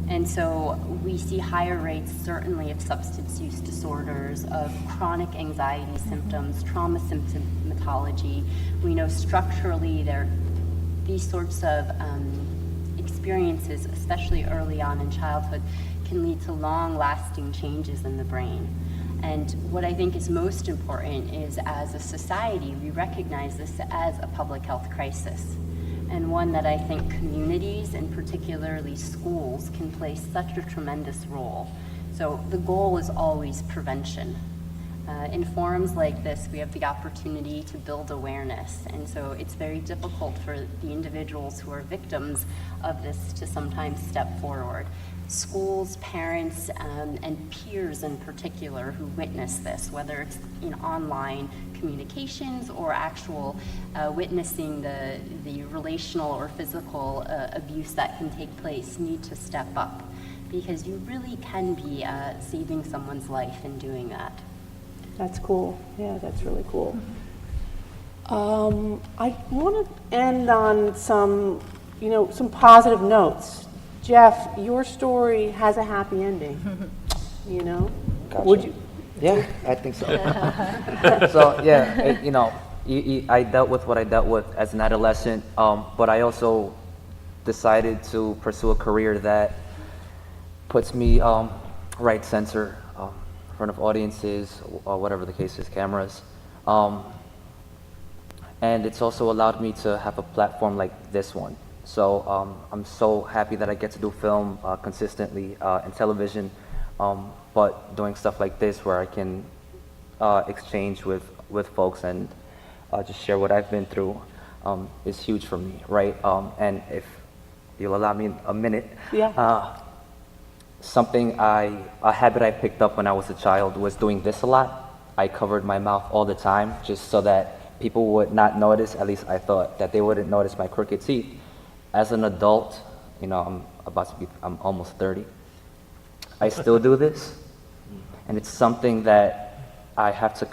[SPEAKER 10] And so we see higher rates, certainly, of substance use disorders, of chronic anxiety symptoms, trauma symptomatology. We know structurally these sorts of experiences, especially early on in childhood, can lead to long-lasting changes in the brain. And what I think is most important is, as a society, we recognize this as a public health crisis, and one that I think communities, and particularly schools, can play such a tremendous role. So the goal is always prevention. In forums like this, we have the opportunity to build awareness, and so it's very difficult for the individuals who are victims of this to sometimes step forward. Schools, parents, and peers in particular who witness this, whether it's in online communications or actual witnessing the relational or physical abuse that can take place, need to step up, because you really can be saving someone's life in doing that.
[SPEAKER 1] That's cool. Yeah, that's really cool. I want to end on some positive notes. Jeff, your story has a happy ending. You know,
[SPEAKER 4] Gotcha.
[SPEAKER 1] Would you?
[SPEAKER 4] Yeah, I think so. So yeah, I dealt with what I dealt with as an adolescent, but I also decided to pursue a career that puts me right center in front of audiences, or whatever the case is, cameras. And it's also allowed me to have a platform like this one. So I'm so happy that I get to do film consistently and television, but doing stuff like this where I can exchange with folks and just share what I've been through is huge for me, right? And if you'll allow me a minute,
[SPEAKER 1] Yeah.
[SPEAKER 4] a habit I picked up when I was a child was doing this a lot. I covered my mouth all the time just so that people would not notice, at least I thought, that they wouldn't notice my crooked teeth. As an adult, you know, I'm almost 30. I still do this, and it's something that I have to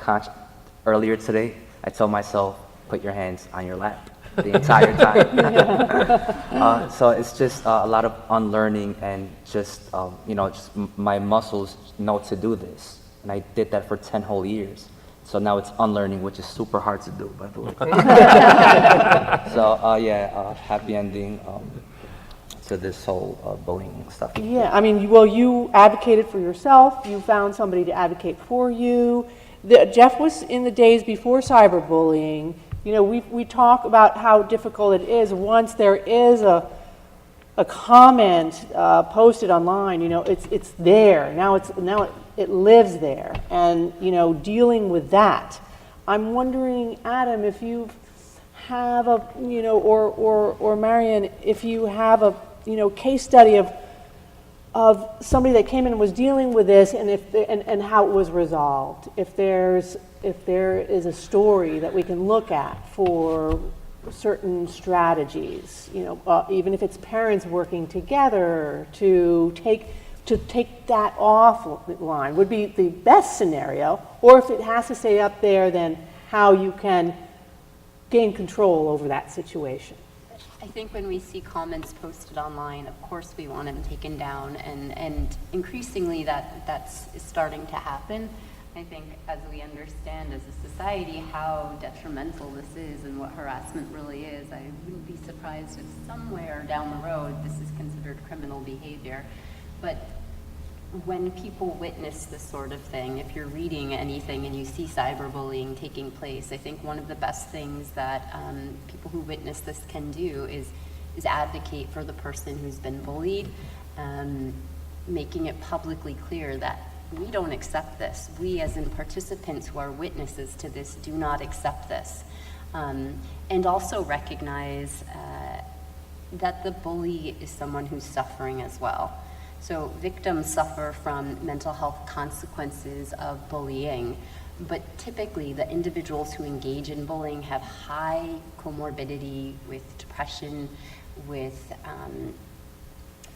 [SPEAKER 4] earlier today, I told myself, put your hands on your lap the entire time. So it's just a lot of unlearning and just, you know, just my muscles know to do this. And I did that for 10 whole years. So now it's unlearning, which is super hard to do, by the way. So yeah, happy ending to this whole bullying stuff.
[SPEAKER 1] Yeah, I mean, well, you advocated for yourself. You found somebody to advocate for you. Jeff was in the days before cyberbullying. You know, we talk about how difficult it is once there is a comment posted online. You know, it's there now. It lives there, and you know, dealing with that. I'm wondering, Adam, if you have a, you know, or Marianne, if you have a, you know, case study of somebody that came in and was dealing with this, and and how it was resolved. If there is a story that we can look at for certain strategies, you know, even if it's parents working together to take that offline would be the best scenario, or if it has to stay up there, then how you can gain control over that situation.
[SPEAKER 10] I think when we see comments posted online, of course we want them taken down, and increasingly that's starting to happen. I think as we understand as a society how detrimental this is and what harassment really is, I wouldn't be surprised if somewhere down the road this is considered criminal behavior. But when people witness this sort of thing, if you're reading anything and you see cyberbullying taking place, I think one of the best things that people who witness this can do is advocate for the person who's been bullied, making it publicly clear that we don't accept this. We as in participants who are witnesses to this do not accept this. And also recognize that the bully is someone who's suffering as well. So victims suffer from mental health consequences of bullying, but typically the individuals who engage in bullying have high comorbidity with depression, with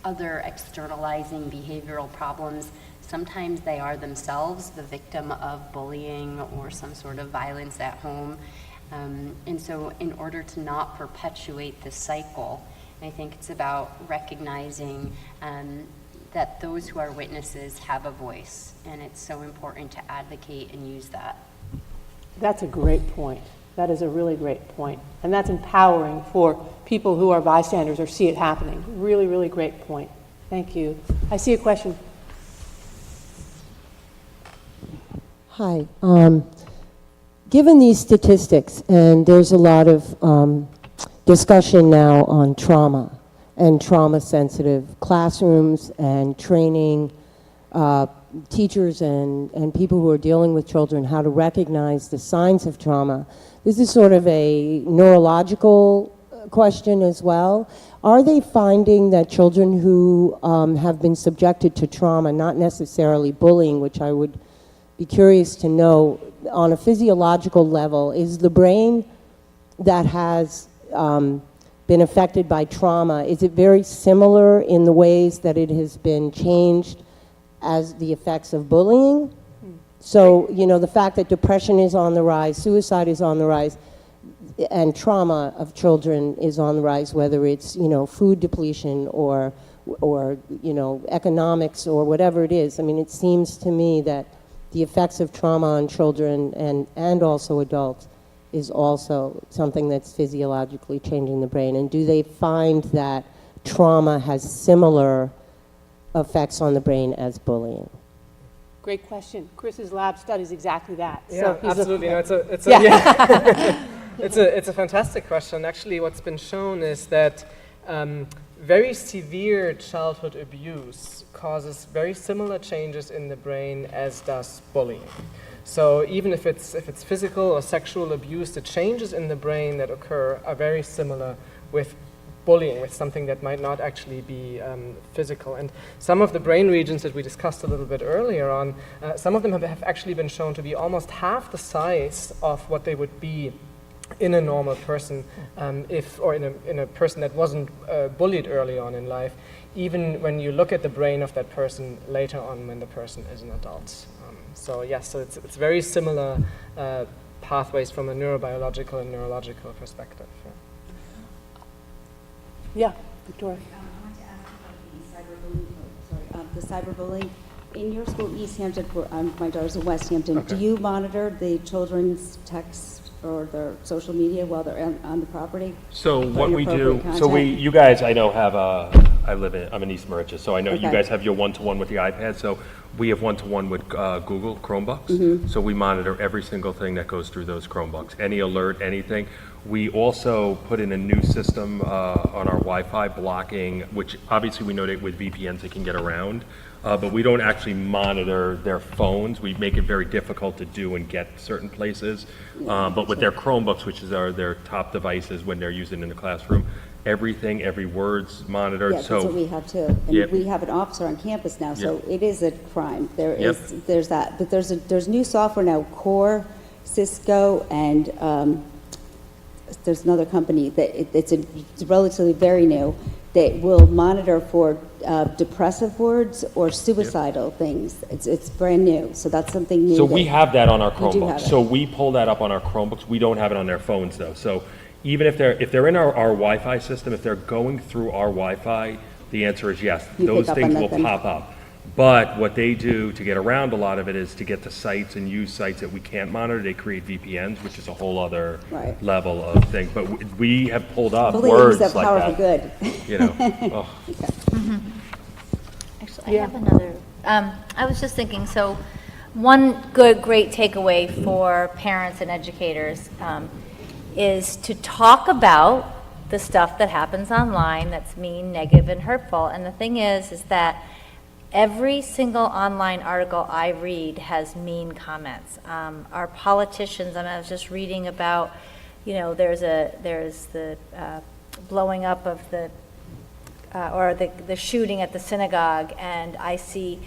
[SPEAKER 10] other externalizing behavioral problems. Sometimes they are themselves the victim of bullying or some sort of violence at home. And so in order to not perpetuate this cycle, I think it's about recognizing that those who are witnesses have a voice, and it's so important to advocate and use that.
[SPEAKER 1] That's a great point. That is a really great point. And that's empowering for people who are bystanders or see it happening. Really, really great point. Thank you. I see a question.
[SPEAKER 11] Hi. Given these statistics, and there's a lot of discussion now on trauma and trauma-sensitive classrooms and training teachers and people who are dealing with children how to recognize the signs of trauma. This is sort of a neurological question as well. Are they finding that children who have been subjected to trauma, not necessarily bullying, which I would be curious to know, on a physiological level, is the brain that has been affected by trauma, is it very similar in the ways that it has been changed as the effects of bullying? So, you know, the fact that depression is on the rise, suicide is on the rise, and trauma of children is on the rise, whether it's, you know, food depletion or you know, economics or whatever it is. I mean, it seems to me that the effects of trauma on children and also adults is also something that's physiologically changing the brain. And do they find that trauma has similar effects on the brain as bullying?
[SPEAKER 1] Great question. Chris's lab studies exactly that.
[SPEAKER 3] Yeah,
[SPEAKER 1] So
[SPEAKER 3] absolutely. No, it's a fantastic question. Actually, what's been shown is that very severe childhood abuse causes very similar changes in the brain as does bullying. So even if it's physical or sexual abuse, the changes in the brain that occur are very similar with bullying with something that might not actually be physical. And some of the brain regions that we discussed a little bit earlier on, some of them have actually been shown to be almost half the size of what they would be in a normal person, or in a person that wasn't bullied early on in life, even when you look at the brain of that person later on when the person is an adult. So it's very similar pathways from a neurobiological and neurological perspective.
[SPEAKER 1] Yeah, Victoria.
[SPEAKER 12] I want to ask about the cyberbullying. In your school, East Hampton, my daughter's in West Hampton,
[SPEAKER 3] Okay.
[SPEAKER 12] do you monitor the children's text or their social media while they're on the property?
[SPEAKER 5] So
[SPEAKER 12] Or
[SPEAKER 5] what we do,
[SPEAKER 12] inappropriate
[SPEAKER 5] you guys, I know have I'm in East Mauritius, so I know you
[SPEAKER 12] Okay.
[SPEAKER 5] guys have your one-to-one with the iPad, so we have one-to-one with Google Chromebooks.
[SPEAKER 12] Mm-hmm.
[SPEAKER 5] So we monitor every single thing that goes through those Chromebooks, any alert, anything. We also put in a new system on our Wi-Fi blocking, which obviously we know that with VPNs they can get around, but we don't actually monitor their phones. We make it very difficult to do and get certain places. But with their Chromebooks, which is their top devices when they're using in the classroom, everything, every word's monitored.
[SPEAKER 12] Yeah, that's what we have too. And
[SPEAKER 5] Yep.
[SPEAKER 12] we have an officer on campus now, so
[SPEAKER 5] Yep.
[SPEAKER 12] it is a crime.
[SPEAKER 5] Yep.
[SPEAKER 12] There's that. But there's new software now, Core, Cisco, and there's another company that it's relatively very new that will monitor for depressive words or suicidal things. It's brand new, so that's something new.
[SPEAKER 5] So we have that on our
[SPEAKER 12] You do have
[SPEAKER 5] Chromebooks.
[SPEAKER 12] it.
[SPEAKER 5] So we pull that up on our Chromebooks. We don't have it on their phones though. So even if they're in our Wi-Fi system, if they're going through our Wi-Fi, the answer is yes.
[SPEAKER 12] You
[SPEAKER 5] Those
[SPEAKER 12] pick up
[SPEAKER 5] things
[SPEAKER 12] on
[SPEAKER 5] will
[SPEAKER 12] that then.
[SPEAKER 5] pop up. But what they do to get around a lot of it is to get to sites and use sites that we can't monitor. They create VPNs, which is a whole other
[SPEAKER 12] Right.
[SPEAKER 5] level of thing. But we have pulled up
[SPEAKER 12] Hopefully
[SPEAKER 5] words
[SPEAKER 12] they use that
[SPEAKER 5] like
[SPEAKER 12] power
[SPEAKER 5] that.
[SPEAKER 12] for good.
[SPEAKER 5] You know, oh.
[SPEAKER 2] Actually, I have another, I was just thinking, so one great takeaway for parents and educators is to talk about the stuff that happens online that's mean, negative, and hurtful. And the thing is that every single online article I read has mean comments. Our politicians, I was just reading about, there's the blowing up of or the shooting at the synagogue, and I see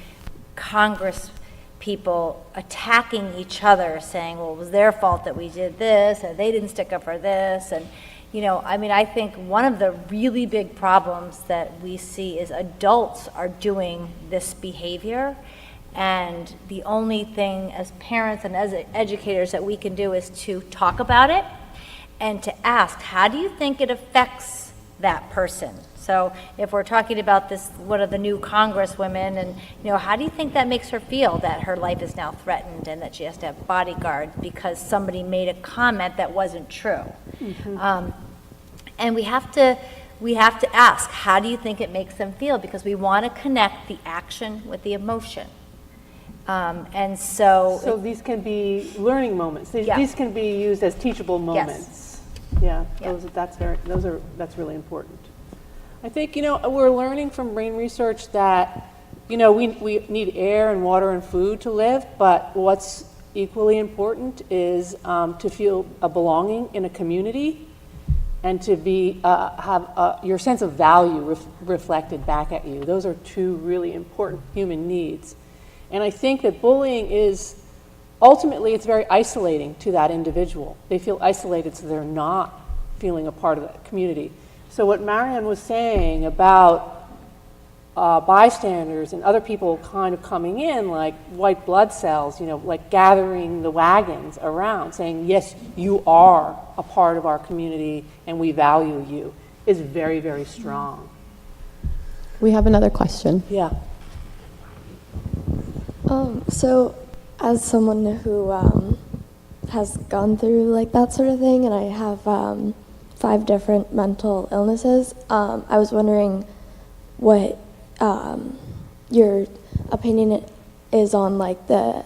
[SPEAKER 2] Congress people attacking each other, saying, well, it was their fault that we did this, and they didn't stick up for this, and I think one of the really big problems that we see is adults are doing this behavior, and the only thing as parents and as educators that we can do is to talk about it and to ask, how do you think it affects that person? So if we're talking about this, one of the new congresswomen, and how do you think that makes her feel that her life is now threatened and that she has to have bodyguards because somebody made a comment that wasn't true?
[SPEAKER 1] Mm-hmm.
[SPEAKER 2] And we have to ask, how do you think it makes them feel? Because we want to connect the action with the emotion. And so
[SPEAKER 1] these can be learning moments.
[SPEAKER 2] Yeah.
[SPEAKER 1] These can be used as teachable moments. Yeah, that's really important. I think, we're learning from brain research that, we need air and water and food to live, but what's equally important is to feel a belonging in a community and to have your sense of value reflected back at you. Those are two really important human needs. And I think that bullying ultimately it's very isolating to that individual. They feel isolated, so they're not feeling a part of the community. So what Marianne was saying about bystanders and other people kind of coming in, like white blood cells, like gathering the wagons around, saying, yes, you are a part of our community and we value you, is very, very strong.
[SPEAKER 13] We have another question.
[SPEAKER 1] Yeah.
[SPEAKER 13] So as someone who has gone through like that sort of thing, and I have 5 different mental illnesses, I was wondering what your opinion is on like the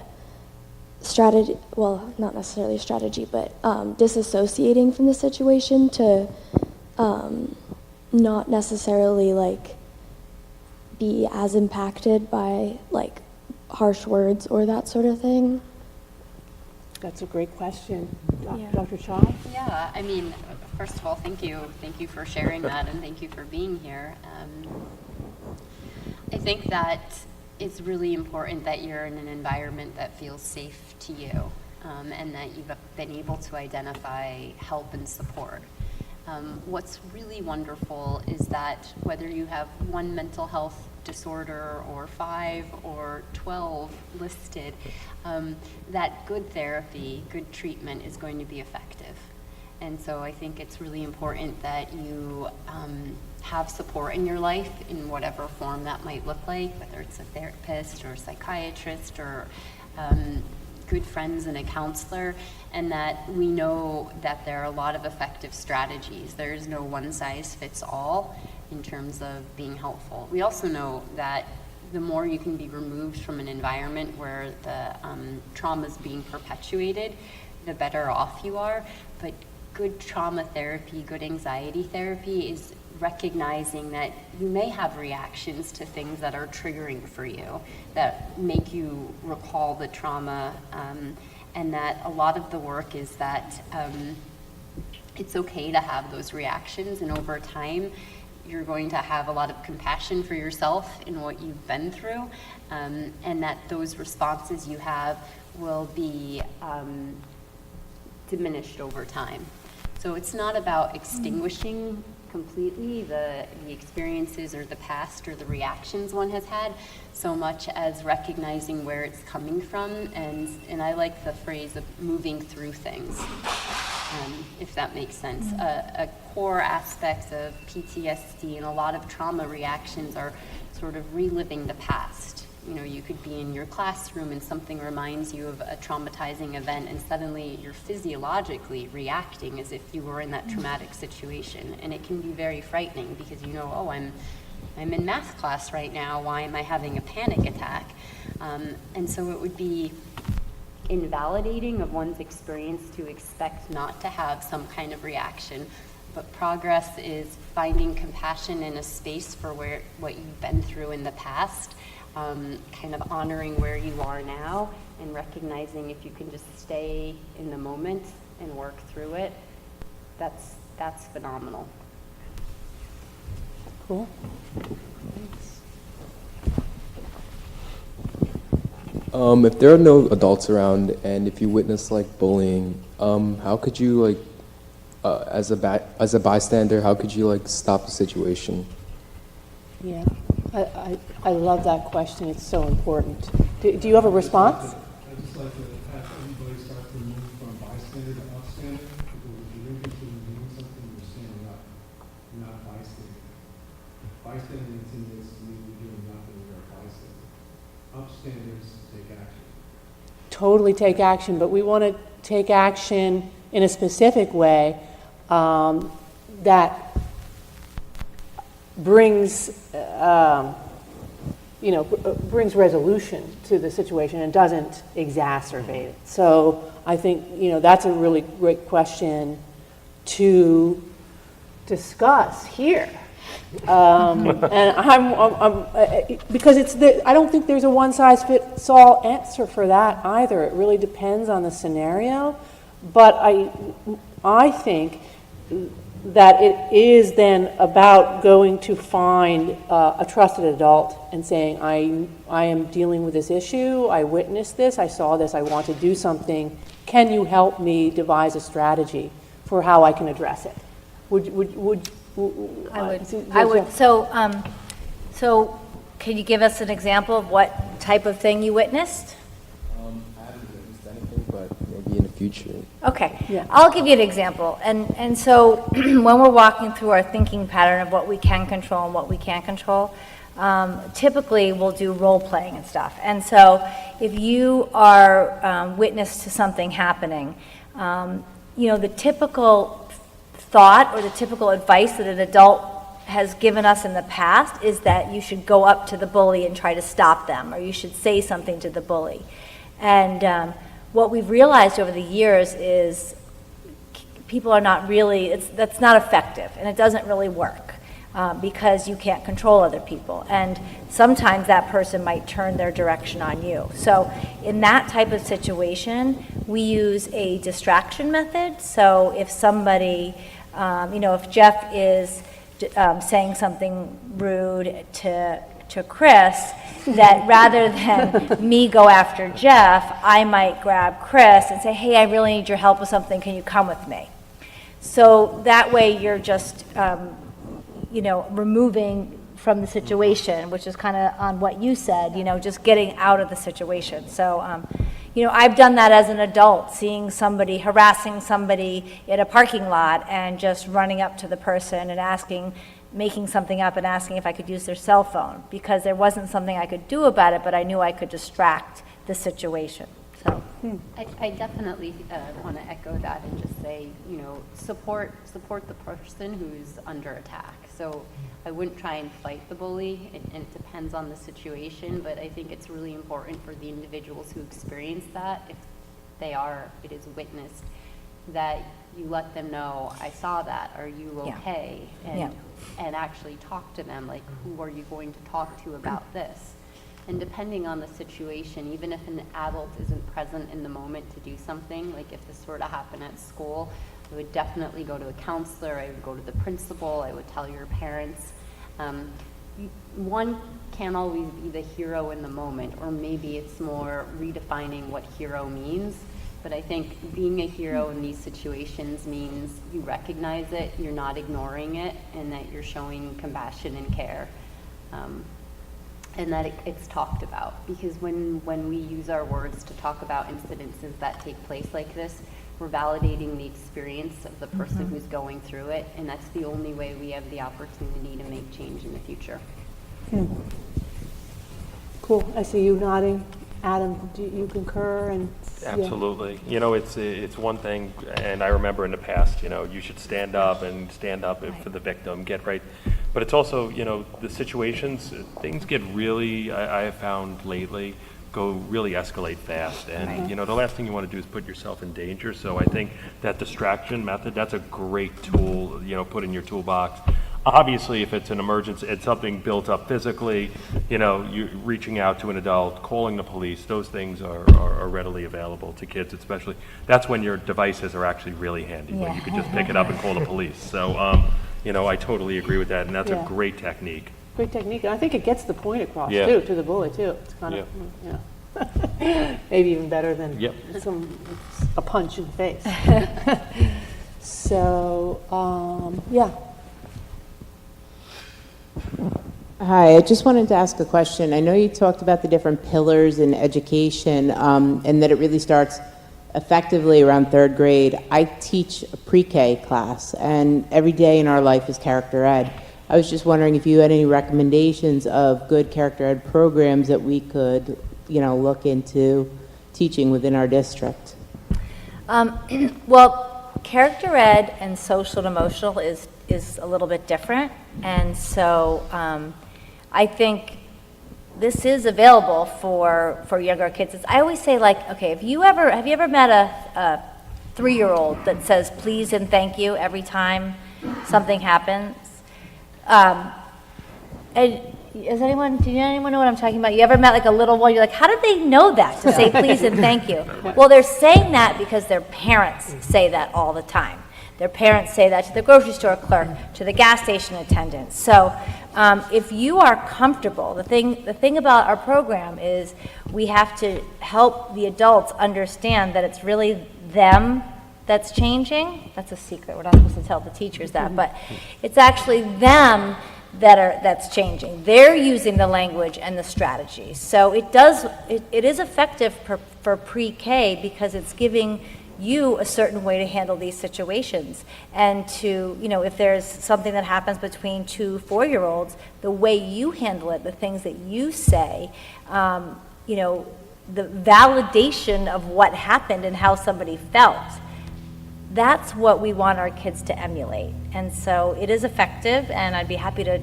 [SPEAKER 13] strategy, well, not necessarily strategy, but disassociating from the situation to not necessarily like be as impacted by like harsh words or that sort of thing.
[SPEAKER 1] That's a great question.
[SPEAKER 10] Yeah.
[SPEAKER 1] Dr. Chai?
[SPEAKER 10] Yeah, first of all, thank you. Thank you for sharing that, and thank you for being here. I think that it's really important that you're in an environment that feels safe to you, and that you've been able to identify help and support. What's really wonderful is that whether you have one mental health disorder or 5 or 12 listed, that good therapy, good treatment is going to be effective. And so I think it's really important that you have support in your life in whatever form that might look like, whether it's a therapist or a psychiatrist or good friends and a counselor, and that we know that there are a lot of effective strategies. There is no one size fits all in terms of being helpful. We also know that the more you can be removed from an environment where the trauma is being perpetuated, the better off you are. But good trauma therapy, good anxiety therapy is recognizing that you may have reactions to things that are triggering for you, that make you recall the trauma, and that a lot of the work is that it's okay to have those reactions, and over time you're going to have a lot of compassion for yourself in what you've been through, and that those responses you have will be diminished over time. So it's not about extinguishing completely the experiences or the past or the reactions one has had, so much as recognizing where it's coming from, and I like the phrase of moving through things, if that makes sense. A core aspect of PTSD and a lot of trauma reactions are sort of reliving the past. You know, you could be in your classroom and something reminds you of a traumatizing event, and suddenly you're physiologically reacting as if you were in that traumatic situation. And it can be very frightening because you know, oh, I'm in math class right now, why am I having a panic attack? And so it would be invalidating of one's experience to expect not to have some kind of reaction. But progress is finding compassion in a space for what you've been through in the past, kind of honoring where you are now, and recognizing if you can just stay in the moment and work through it, that's phenomenal.
[SPEAKER 1] Cool.
[SPEAKER 14] If there are no adults around, and if you witness like bullying, how could you like, as a bystander, how could you like stop the situation?
[SPEAKER 1] Yeah, I love that question. It's so important. Do you have a response?
[SPEAKER 15] I'd just like to have everybody start to move from bystander to upstander, because if you're interested in doing something, you're standing up, you're not bystander. Bystander intimidates me, you're doing nothing, you're a bystander. Upstanders take action.
[SPEAKER 1] Totally take action, but we want to take action in a specific way that brings, brings resolution to the situation and doesn't exacerbate it. So I think, that's a really great question to discuss here. And because I don't think there's a one-size-fits-all answer for that either. It really depends on the scenario. But I think that it is then about going to find a trusted adult and saying, I am dealing with this issue, I witnessed this, I saw this, I want to do something. Can you help me devise a strategy for how I can address it?
[SPEAKER 2] I would. So can you give us an example of what type of thing you witnessed?
[SPEAKER 14] I haven't witnessed anything, but maybe in the future.
[SPEAKER 2] Okay, yeah. I'll give you an example. And so when we're walking through our thinking pattern of what we can control and what we can't control, typically we'll do role playing and stuff. And so if you are witness to something happening, the typical thought or the typical advice that an adult has given us in the past is that you should go up to the bully and try to stop them, or you should say something to the bully. And what we've realized over the years is people are not really, that's not effective, and it doesn't really work because you can't control other people. And sometimes that person might turn their direction on you. So in that type of situation, we use a distraction method. So if somebody If Jeff is saying something rude to Chris, that rather than me go after Jeff, I might grab Chris and say, hey, I really need your help with something, can you come with me? So that way you're just, removing from the situation, which is kind of on what you said, just getting out of the situation. So, I've done that as an adult, seeing somebody harassing somebody in a parking lot and just running up to the person and making something up and asking if I could use their cell phone, because there wasn't something I could do about it, but I knew I could distract the situation. So
[SPEAKER 10] I definitely want to echo that and just say, support the person who's under attack. So I wouldn't try and fight the bully, and it depends on the situation, but I think it's really important for the individuals who experience that, if it is witnessed, that you let them know, I saw that, are you okay? And actually talk to them, like, who are you going to talk to about this? And depending on the situation, even if an adult isn't present in the moment to do something, like if this sort of happened at school, I would definitely go to a counselor, I would go to the principal, I would tell your parents. One can't always be the hero in the moment, or maybe it's more redefining what hero means. But I think being a hero in these situations means you recognize it, you're not ignoring it, and that you're showing compassion and care. And that it's talked about. Because when we use our words to talk about incidences that take place like this, we're validating the experience of the person who's going through it, and that's the only way we have the opportunity to make change in the future.
[SPEAKER 1] Cool. I see you nodding. Adam, do you concur? And
[SPEAKER 5] Absolutely. It's one thing, and I remember in the past, you should stand up for the victim, get right. But it's also, the situations, things get really, I have found lately, really escalate fast. And, the last thing you want to do is put yourself in danger. So I think that distraction method, that's a great tool, put in your toolbox. Obviously, if it's an emergency, it's something built up physically, you reaching out to an adult, calling the police, those things are readily available to kids, especially. That's when your devices are actually really handy, when you can just pick it up and call the police. So, I totally agree with that, and that's a great technique.
[SPEAKER 1] Great technique. And I think it gets the point across, too, to the bully, too. It's kind of, maybe even better than a punch in the face. So,
[SPEAKER 16] Hi, I just wanted to ask a question. I know you talked about the different pillars in education, and that it really starts effectively around 3rd grade. I teach a pre-K class, and every day in our life is character ed. I was just wondering if you had any recommendations of good character ed programs that we could, look into teaching within our district.
[SPEAKER 2] Well, character ed and social and emotional is a little bit different, and so I think this is available for younger kids. I always say, okay, have you ever met a 3-year-old that says please and thank you every time something happens? And do anyone know what I'm talking about? You ever met a little one? You're like, how did they know that to say please and thank you? Well, they're saying that because their parents say that all the time. Their parents say that to the grocery store clerk, to the gas station attendant. So if you are comfortable, the thing about our program is we have to help the adults understand that it's really them that's changing. That's a secret. We're not supposed to tell the teachers that, but it's actually them that's changing. They're using the language and the strategy. So it is effective for pre-K because it's giving you a certain way to handle these situations, and to, if there's something that happens between 2 4-year-olds, the way you handle it, the things that you say, the validation of what happened and how somebody felt, that's what we want our kids to emulate. And so it is effective, and I'd be happy to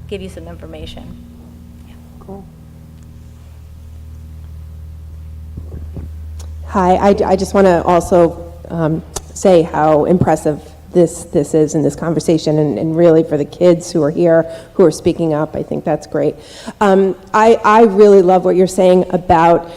[SPEAKER 2] give you some information.
[SPEAKER 1] Cool.
[SPEAKER 17] Hi, I just want to also say how impressive this is in this conversation, and really for the kids who are here, who are speaking up. I think that's great. I really love what you're saying about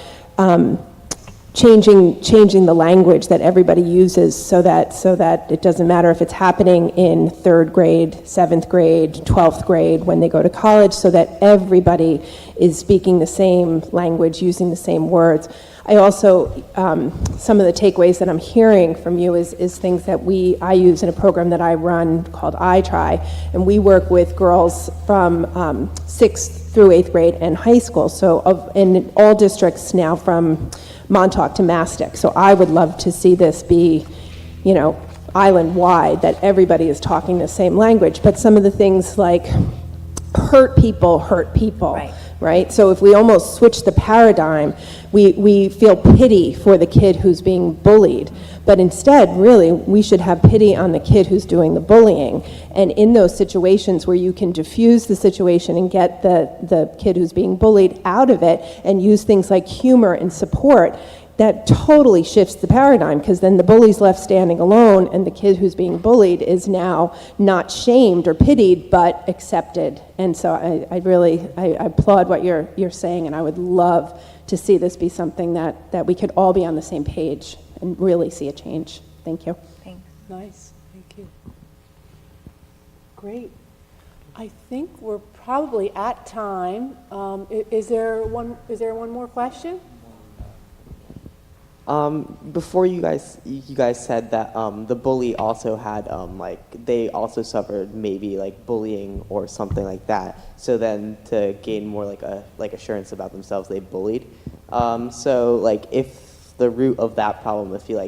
[SPEAKER 17] changing the language that everybody uses so that it doesn't matter if it's happening in 3rd grade, 7th grade, 12th grade, when they go to college, so that everybody is speaking the same language, using the same words. I also, some of the takeaways that I'm hearing from you is things that I use in a program that I run called I Try, and we work with girls from 6th through 8th grade and high school, so in all districts now from Montauk to Mastic. So I would love to see this be, island-wide, that everybody is talking the same language, but some of the things like hurt people, right? So if we almost switch the paradigm, we feel pity for the kid who's being bullied, but instead, really, we should have pity on the kid who's doing the bullying. And in those situations where you can diffuse the situation and get the kid who's being bullied out of it and use things like humor and support, that totally shifts the paradigm, because then the bully's left standing alone and the kid who's being bullied is now not shamed or pitied, but accepted. And so I really applaud what you're saying, and I would love to see this be something that we could all be on the same page and really see a change. Thank you.
[SPEAKER 2] Thanks.
[SPEAKER 1] Nice, thank you. Great. I think we're probably at time. Is there one more question?
[SPEAKER 7] Before you guys said that the bully also had they also suffered maybe like bullying or something like that. So then to gain more like assurance about themselves, they bullied. So like if the root of that problem, if you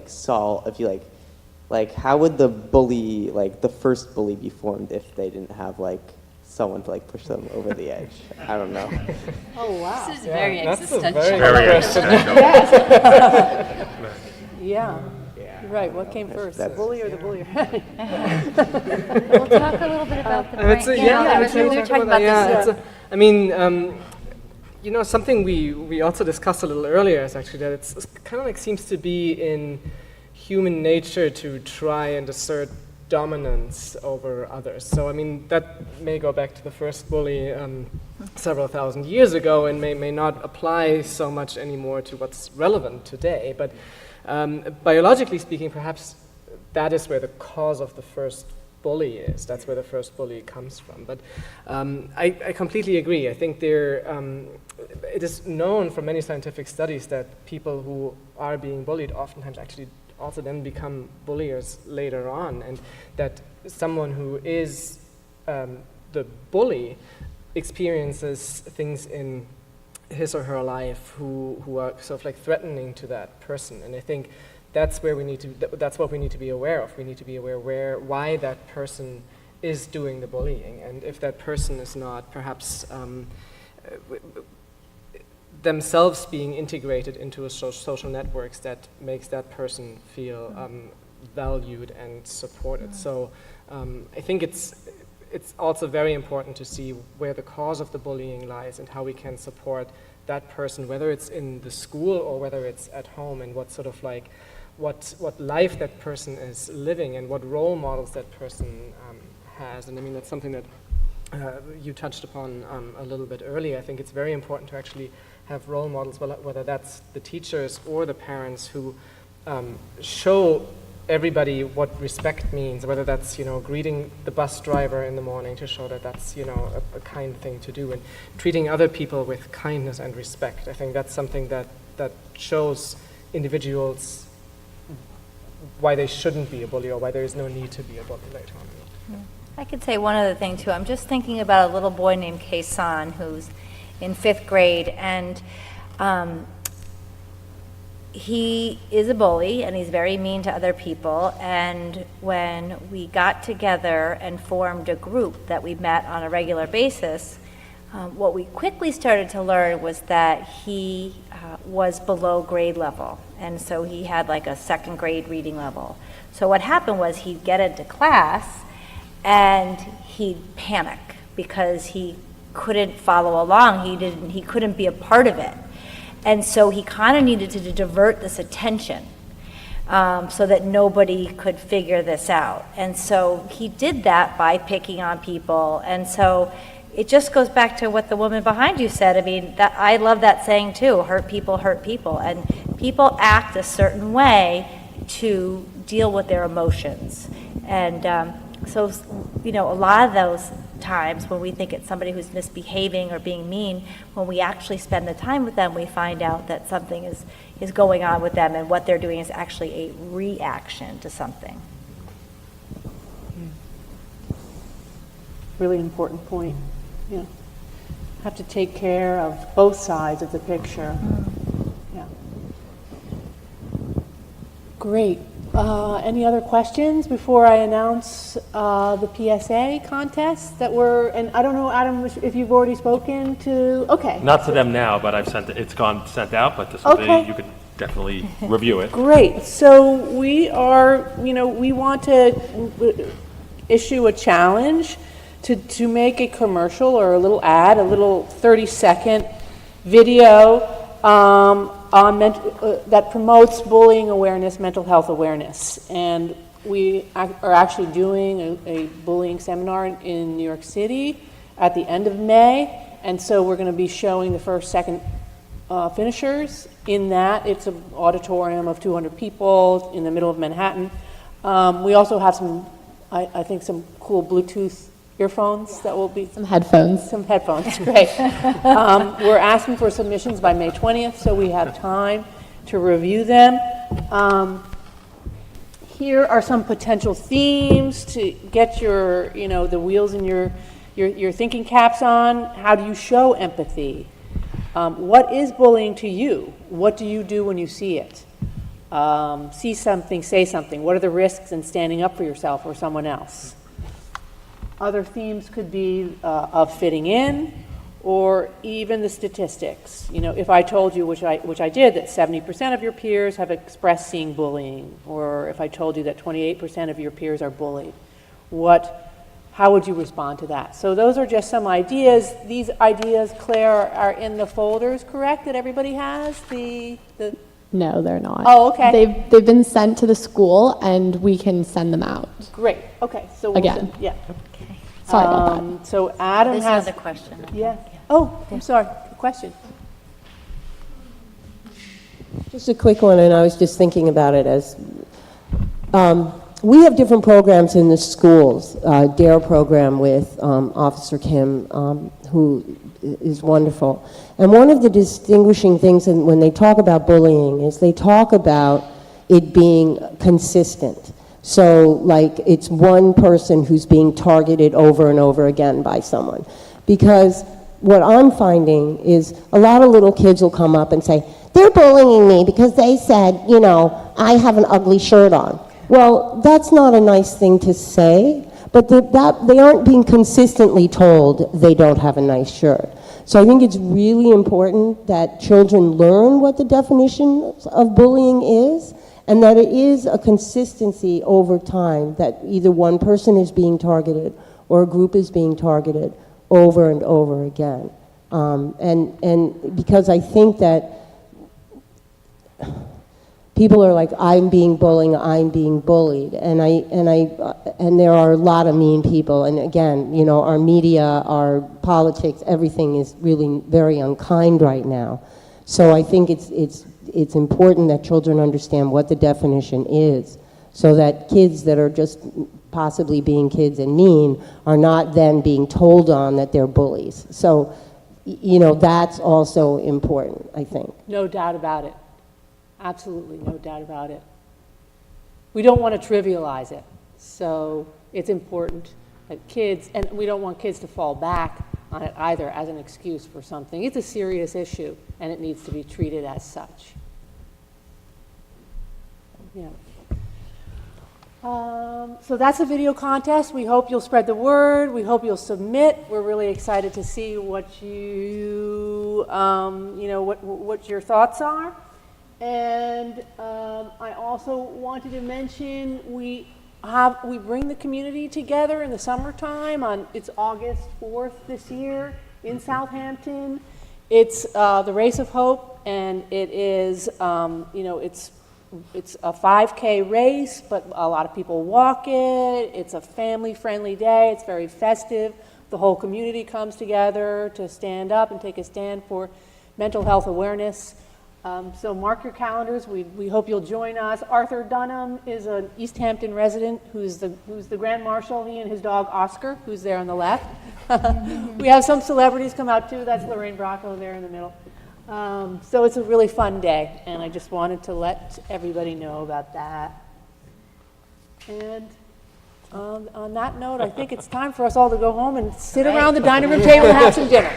[SPEAKER 7] how would the bully, like the first bully, be formed if they didn't have like someone to like push them over the edge? I don't know.
[SPEAKER 1] Oh wow.
[SPEAKER 10] This is very
[SPEAKER 3] that's
[SPEAKER 10] existential.
[SPEAKER 3] Very existential.
[SPEAKER 1] Yeah. You're right. What came first, the bully or the bullier?
[SPEAKER 2] We'll talk a little bit about the brain. We were talking about this.
[SPEAKER 3] Something we also discussed a little earlier is actually that it's kind of like seems to be in human nature to try and assert dominance over others. So that may go back to the first bully several thousand years ago and may not apply so much anymore to what's relevant today. But biologically speaking, perhaps that is where the cause of the first bully is. That's where the first bully comes from. But I completely agree. I think it is known from many scientific studies that people who are being bullied oftentimes actually also then become bulliers later on, and that someone who is the bully experiences things in his or her life who are sort of like threatening to that person. And I think that's where that's what we need to be aware of. We need to be aware why that person is doing the bullying, and if that person is not perhaps themselves being integrated into a social networks that makes that person feel valued and supported. So I think it's also very important to see where the cause of the bullying lies and how we can support that person, whether it's in the school or whether it's at home, and what sort of like what life that person is living and what role models that person has. And that's something that you touched upon a little bit earlier. I think it's very important to actually have role models, whether that's the teachers or the parents, who show everybody what respect means, whether that's greeting the bus driver in the morning to show that that's a kind thing to do, and treating other people with kindness and respect. I think that's something that shows individuals why they shouldn't be a bully, or why there is no need to be a bully later on.
[SPEAKER 2] I could say one other thing too. I'm just thinking about a little boy named Kaysan who's in 5th grade, and he is a bully and he's very mean to other people. And when we got together and formed a group that we met on a regular basis, what we quickly started to learn was that he was below grade level, and so he had like a 2nd grade reading level. So what happened was he'd get into class and he'd panic because he couldn't follow along. He couldn't be a part of it. And so he kind of needed to divert this attention so that nobody could figure this out. And so he did that by picking on people. And so it just goes back to what the woman behind you said. I love that saying too, hurt people, and people act a certain way to deal with their emotions. And so, you know, a lot of those times when we think it's somebody who's misbehaving or being mean, when we actually spend the time with them, we find out that something is going on with them, and what they're doing is actually a reaction to something.
[SPEAKER 1] Really important point. Yeah. Have to take care of both sides of the picture. Yeah. Great. Any other questions before I announce the PSA contest that we're, and I don't know, Adam, if you've already spoken to, okay.
[SPEAKER 5] Not to them now, but I've sent it, it's gone sent out, but this will
[SPEAKER 1] Okay.
[SPEAKER 5] be, you could definitely review it.
[SPEAKER 1] Great. So we are, you know, we want to issue a challenge to make a commercial or a little ad, a little 30-second video on that promotes bullying awareness, mental health awareness. And we are actually doing a bullying seminar in New York City at the end of May. And so we're going to be showing the first, second finishers in that. It's an auditorium of 200 people in the middle of Manhattan. We also have some, I think, some cool Bluetooth earphones that will be...
[SPEAKER 8] Some headphones.
[SPEAKER 1] Some headphones, great. We're asking for submissions by May 20th, so we have time to review them. Here are some potential themes to get your, you know, the wheels in your thinking caps on. How do you show empathy? What is bullying to you? What do you do when you see it? See something, say something. What are the risks in standing up for yourself or someone else? Other themes could be of fitting in, or even the statistics. You know, if I told you, which I did, that 70% of your peers have expressed seeing bullying, or if I told you that 28% of your peers are bullied, how would you respond to that? So those are just some ideas. These ideas, Claire, are in the folders, correct, that everybody has?
[SPEAKER 8] No, they're not.
[SPEAKER 1] Oh, okay.
[SPEAKER 8] They've been sent to the school, and we can send them out.
[SPEAKER 1] Great. Okay. So
[SPEAKER 8] Again.
[SPEAKER 1] Yeah.
[SPEAKER 8] Sorry about that.
[SPEAKER 1] So Adam
[SPEAKER 2] There's
[SPEAKER 1] has
[SPEAKER 2] another question.
[SPEAKER 1] Yeah. Oh, I'm sorry. Question.
[SPEAKER 11] Just a quick one, and I was just thinking about it as we have different programs in the schools. DARE program with Officer Kim, who is wonderful. And one of the distinguishing things when they talk about bullying is they talk about it being consistent. So, like, it's one person who's being targeted over and over again by someone. Because what I'm finding is a lot of little kids will come up and say, they're bullying me because they said, you know, I have an ugly shirt on. Well, that's not a nice thing to say, but they aren't being consistently told they don't have a nice shirt. So I think it's really important that children learn what the definition of bullying is, and that it is a consistency over time, that either one person is being targeted or a group is being targeted over and over again. And because I think that people are like, I'm being bullied, and there are a lot of mean people. And again, you know, our media, our politics, everything is really very unkind right now. So I think it's important that children understand what the definition is, so that kids that are just possibly being kids and mean are not then being told on that they're bullies. So, you know, that's also important, I think.
[SPEAKER 1] No doubt about it. Absolutely, no doubt about it. We don't want to trivialize it. So it's important that kids, and we don't want kids to fall back on it either as an excuse for something. It's a serious issue, and it needs to be treated as such. Yeah. So that's a video contest. We hope you'll spread the word. We hope you'll submit. We're really excited to see what you, you know, what your thoughts are. And I also wanted to mention we bring the community together in the summertime. It's August 4th this year in Southampton. It's the Race of Hope, and it is you know, it's a 5K race, but a lot of people walk it. It's a family-friendly day. It's very festive. The whole community comes together to stand up and take a stand for mental health awareness. So mark your calendars. We hope you'll join us. Arthur Dunham is an East Hampton resident who's the Grand Marshal. He and his dog Oscar, who's there on the left. We have some celebrities come out too. That's Lorraine Bracco there in the middle. So it's a really fun day, and I just wanted to let everybody know about that. And on that note, I think it's time for us all to go home and sit around the dining room table and have some dinner.